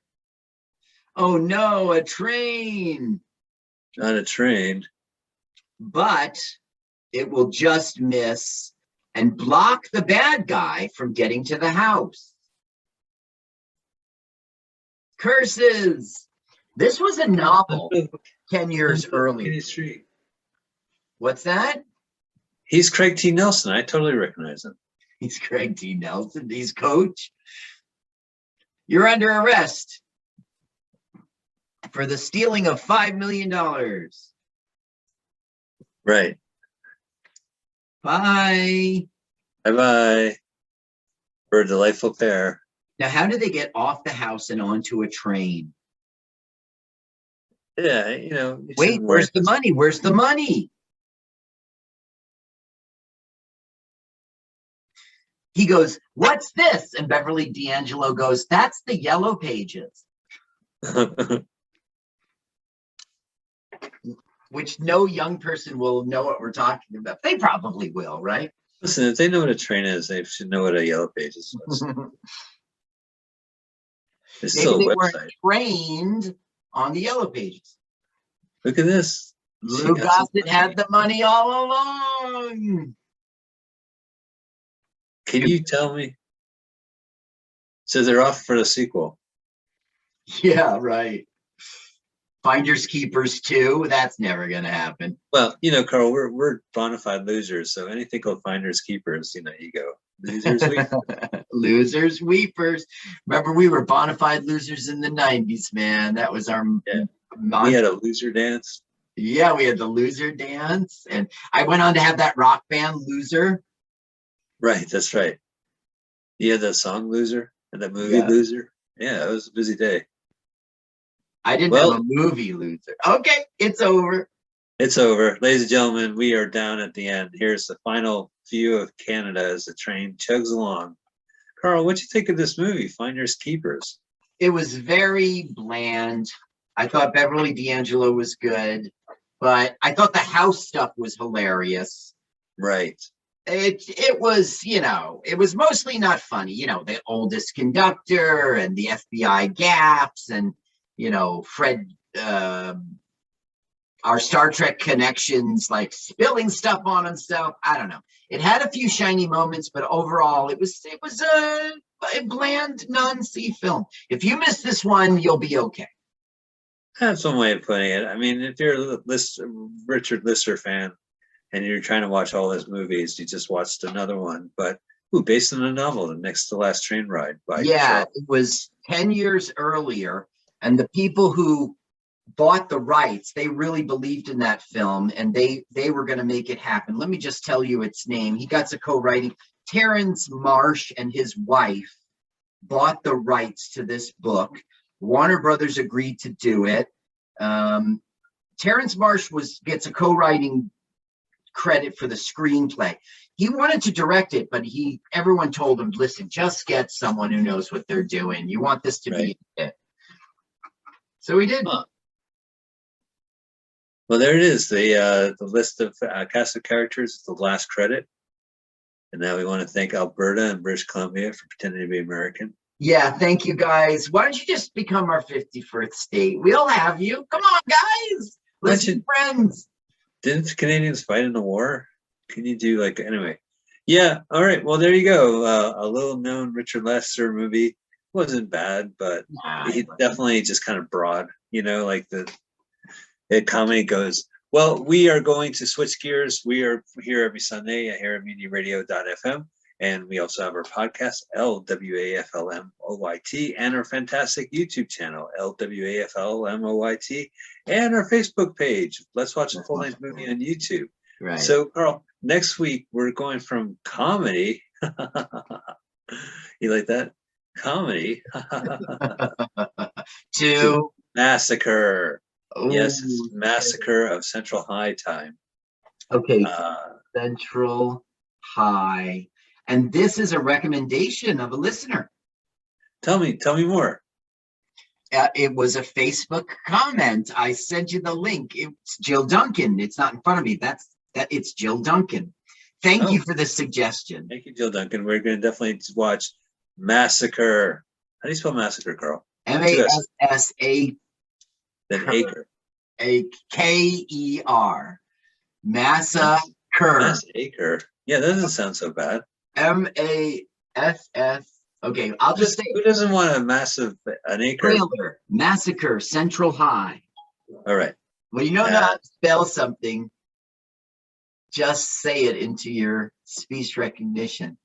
Oh no, a train. On a train. But it will just miss and block the bad guy from getting to the house. Curses. This was a novel 10 years earlier. Street. What's that? He's Craig T. Nelson. I totally recognize him. He's Craig T. Nelson. He's coach. You're under arrest for the stealing of $5 million. Right. Bye. Bye-bye. For a delightful pair. Now, how do they get off the house and onto a train? Yeah, you know. Wait, where's the money? Where's the money? He goes, what's this? And Beverly D'Angelo goes, that's the Yellow Pages. Which no young person will know what we're talking about. They probably will, right? Listen, if they know what a train is, they should know what a Yellow Pages was. It's Maybe still they a weren't website. trained on the Yellow Pages. Look at this. Lou Gossett had the money all along. Can you tell me? So they're off for the sequel. Yeah, right. Finders Keepers 2. That's never gonna happen. Well, you know, Carl, we're bona fide losers, so anything called finders keepers, you know, you go losers. Losers, weepers. Remember, we were bona fide losers in the 90s, man. That was our We had a loser dance. Yeah, we had the loser dance, and I went on to have that rock band Loser. Right, that's right. You had that song Loser and that movie Loser. Yeah, it was a busy day. I didn't have a movie Loser. Okay, it's over. It's over. Ladies and gentlemen, we are down at the end. Here's the final view of Canada as the train chugs along. Carl, what'd you think of this movie, Finders Keepers? It was very bland. I thought Beverly D'Angelo was good, but I thought the house stuff was hilarious. Right. It was, you know, it was mostly not funny. You know, the oldest conductor and the FBI gaps and, you know, Fred, our Star Trek connections, like spilling stuff on himself. I don't know. It had a few shiny moments, but overall, it was a bland non-C film. If you miss this one, you'll be okay. That's one way of putting it. I mean, if you're a Richard Lister fan and you're trying to watch all his movies, you just watched another one, but based on a novel, The Next to Last Train Ride by Charles. It was 10 years earlier, and the people who bought the rights, they really believed in that film, and they were going to make it happen. Let me just tell you its name. He got to co-writing. Terrence Marsh and his wife bought the rights to this book. Warner Brothers agreed to do it. Terrence Marsh gets a co-writing credit for the screenplay. He wanted to direct it, but everyone told him, listen, just get someone who knows what they're doing. You want this to be it. So he did. Huh. Well, there it is. The list of cast of characters, the last credit. And now we want to thank Alberta and British Columbia for pretending to be American. Yeah, thank you guys. Why don't you just become our 51st state? We'll have you. Come on, guys. Let's be friends. Didn't the Canadians fight in the war? Can you do like anyway? Yeah. All right. Well, there you go. A little known Richard Lester movie. Wasn't bad, but he definitely just kind of broad. You know, like the comedy goes. Well, we are going to switch gears. We are here every Sunday here at MutinyRadio.fm. And we also have our podcast, LWAFLMOYT, and our fantastic YouTube channel, LWAFLMOYT, and our Facebook page. Let's watch a full-length movie on YouTube. Right. So, Carl, next week we're going from comedy. You like that? Comedy to massacre. Oh, yes, it's Massacre of Central High time. Okay, Central High. And this is a recommendation of a listener. Tell me more. It was a Facebook comment. I sent you the link. It's Jill Duncan. It's not in front of me. It's Jill Duncan. Thank you for the suggestion. Thank you, Jill Duncan. We're going to definitely watch Massacre. How do you spell massacre, Carl? MASSA. Then acre. AKER. Massacre. Massacre. Yeah, that doesn't sound so bad. MASS. Okay, I'll just say. Who doesn't want an acre? Trailer. Massacre. Central High. All right. When you know how to spell something, just say it into your speech recognition.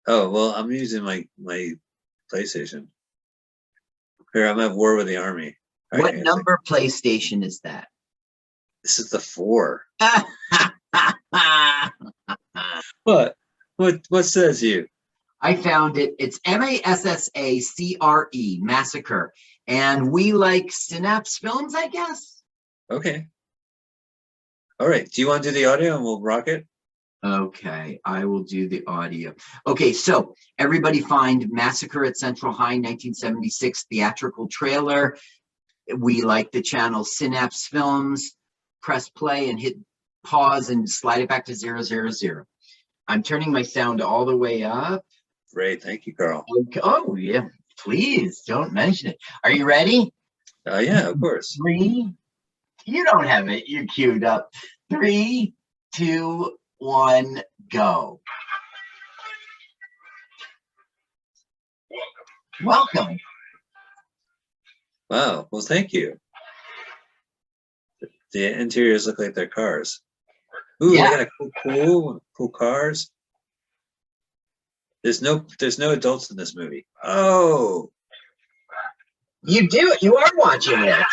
Oh, well, I'm using my PlayStation. Here, I'm at war with the army. What number PlayStation is that? This is the 4. What says you? I found it. It's MASSACRE, Massacre. And we like Synapse Films, I guess. Okay. All right. Do you want to do the audio and we'll rock it? Okay, I will do the audio. Okay, so everybody find Massacre at Central High 1976 theatrical trailer. We like the channel Synapse Films. Press play and hit pause and slide it back to 000. I'm turning my sound all the way up. Great, thank you, Carl. Okay. Oh yeah, please don't mention it. Are you ready? Yeah, of course. 3. You don't have it. You're queued up. 3, 2, 1, go. Welcome. Wow. Well, thank you. The interiors look like they're cars. Ooh, Yeah. they got cool cars. There's no adults in this movie. Oh, You do it. You are watching it.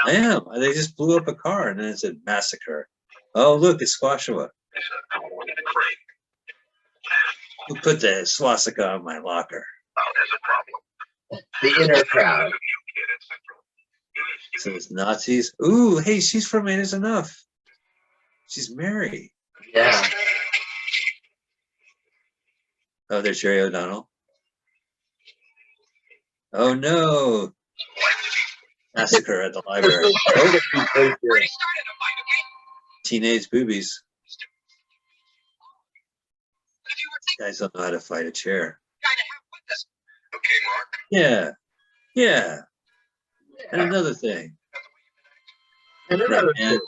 I am. They just blew up a car and then it said Massacre. Oh, look, it's Squashua. Who put the swastika on my locker? The inner crowd. So it's Nazis. Ooh, hey, she's from Eight Is Enough. She's Mary. Yeah. Oh, there's Jerry O'Donnell. Oh no. Massacre at the library. Oh. Teenage boobies. Guys don't know how to fight a chair. Yeah. Yeah. And another thing. And another And,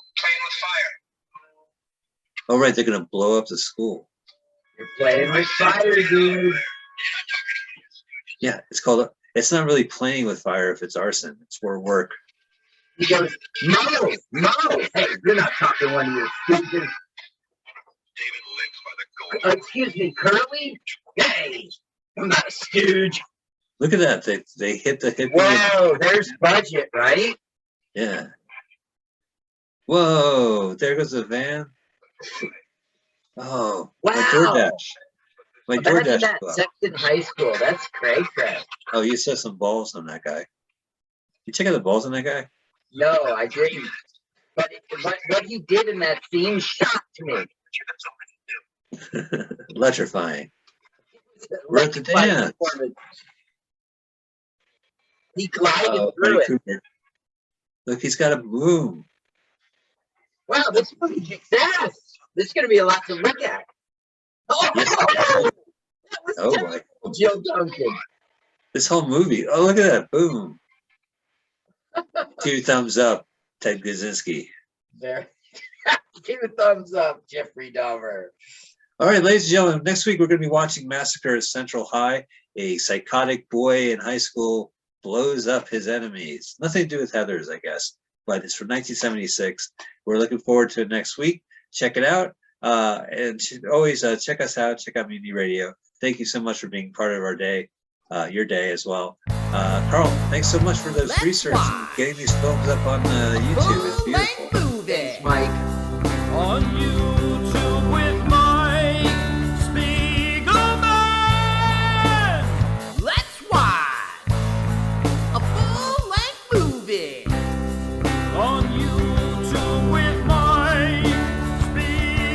oh, right, they're going to blow up the school. You're playing with fire, dude. Yeah, it's not really playing with fire if it's arson. It's more work. He goes, no. Hey, you're not talking one of your stooges. Excuse me, Curly? Hey, I'm not a stooge. Look at that. They hit the hippie. Whoa, there's budget, right? Yeah. Whoa, there goes the van. Oh, Wow. my DoorDash. My Imagine DoorDash that club. sex in high school. That's cray. Oh, you saw some balls on that guy. You check out the balls on that guy? No, I didn't. But what he did in that scene shocked me. Electrifying. We're at the dance. He glided Oh, through it. Cooper. Look, he's got a boom. Wow, this movie kicks ass. This is going to be a lot to look at. Oh, Yes. that was Oh, typical boy. Jill Duncan. This whole movie. Oh, look at that. Boom. 2 thumbs up, Ted Kaczynski. There. 2 thumbs up, Jeffrey Dahmer. All right, ladies and gentlemen, next week we're going to be watching Massacre at Central High. A psychotic boy in high school blows up his enemies. Nothing to do with Heathers, I guess, but it's from 1976. We're looking forward to it next week. Check it out. And always check us out. Check out Mutiny Radio. Thank you so much for being part of our day, your day as well. Carl, thanks so much for those Let's research and getting these films up on YouTube. It's beautiful. Full-length movie. Mike. On YouTube with Mike Spiegelman. Let's watch a full-length movie. On YouTube with Mike Spiegelman.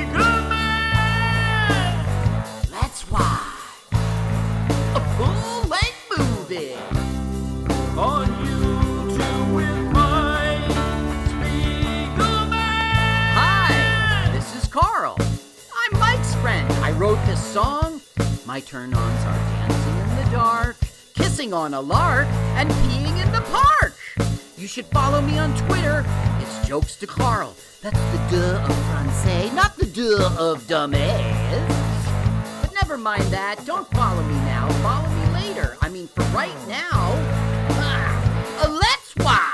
Let's watch a full-length movie. On YouTube with Mike Spiegelman. Hi, this is Carl. I'm Mike's friend. I wrote this song. My turn-ons are dancing in the dark, kissing on a lark, and peeing in the park. You should follow me on Twitter. It's Jokes to Carl. That's the duh of Francais, not the duh of dumbass. But never mind that. Don't follow me now. Follow me later. I mean, for right now. Let's watch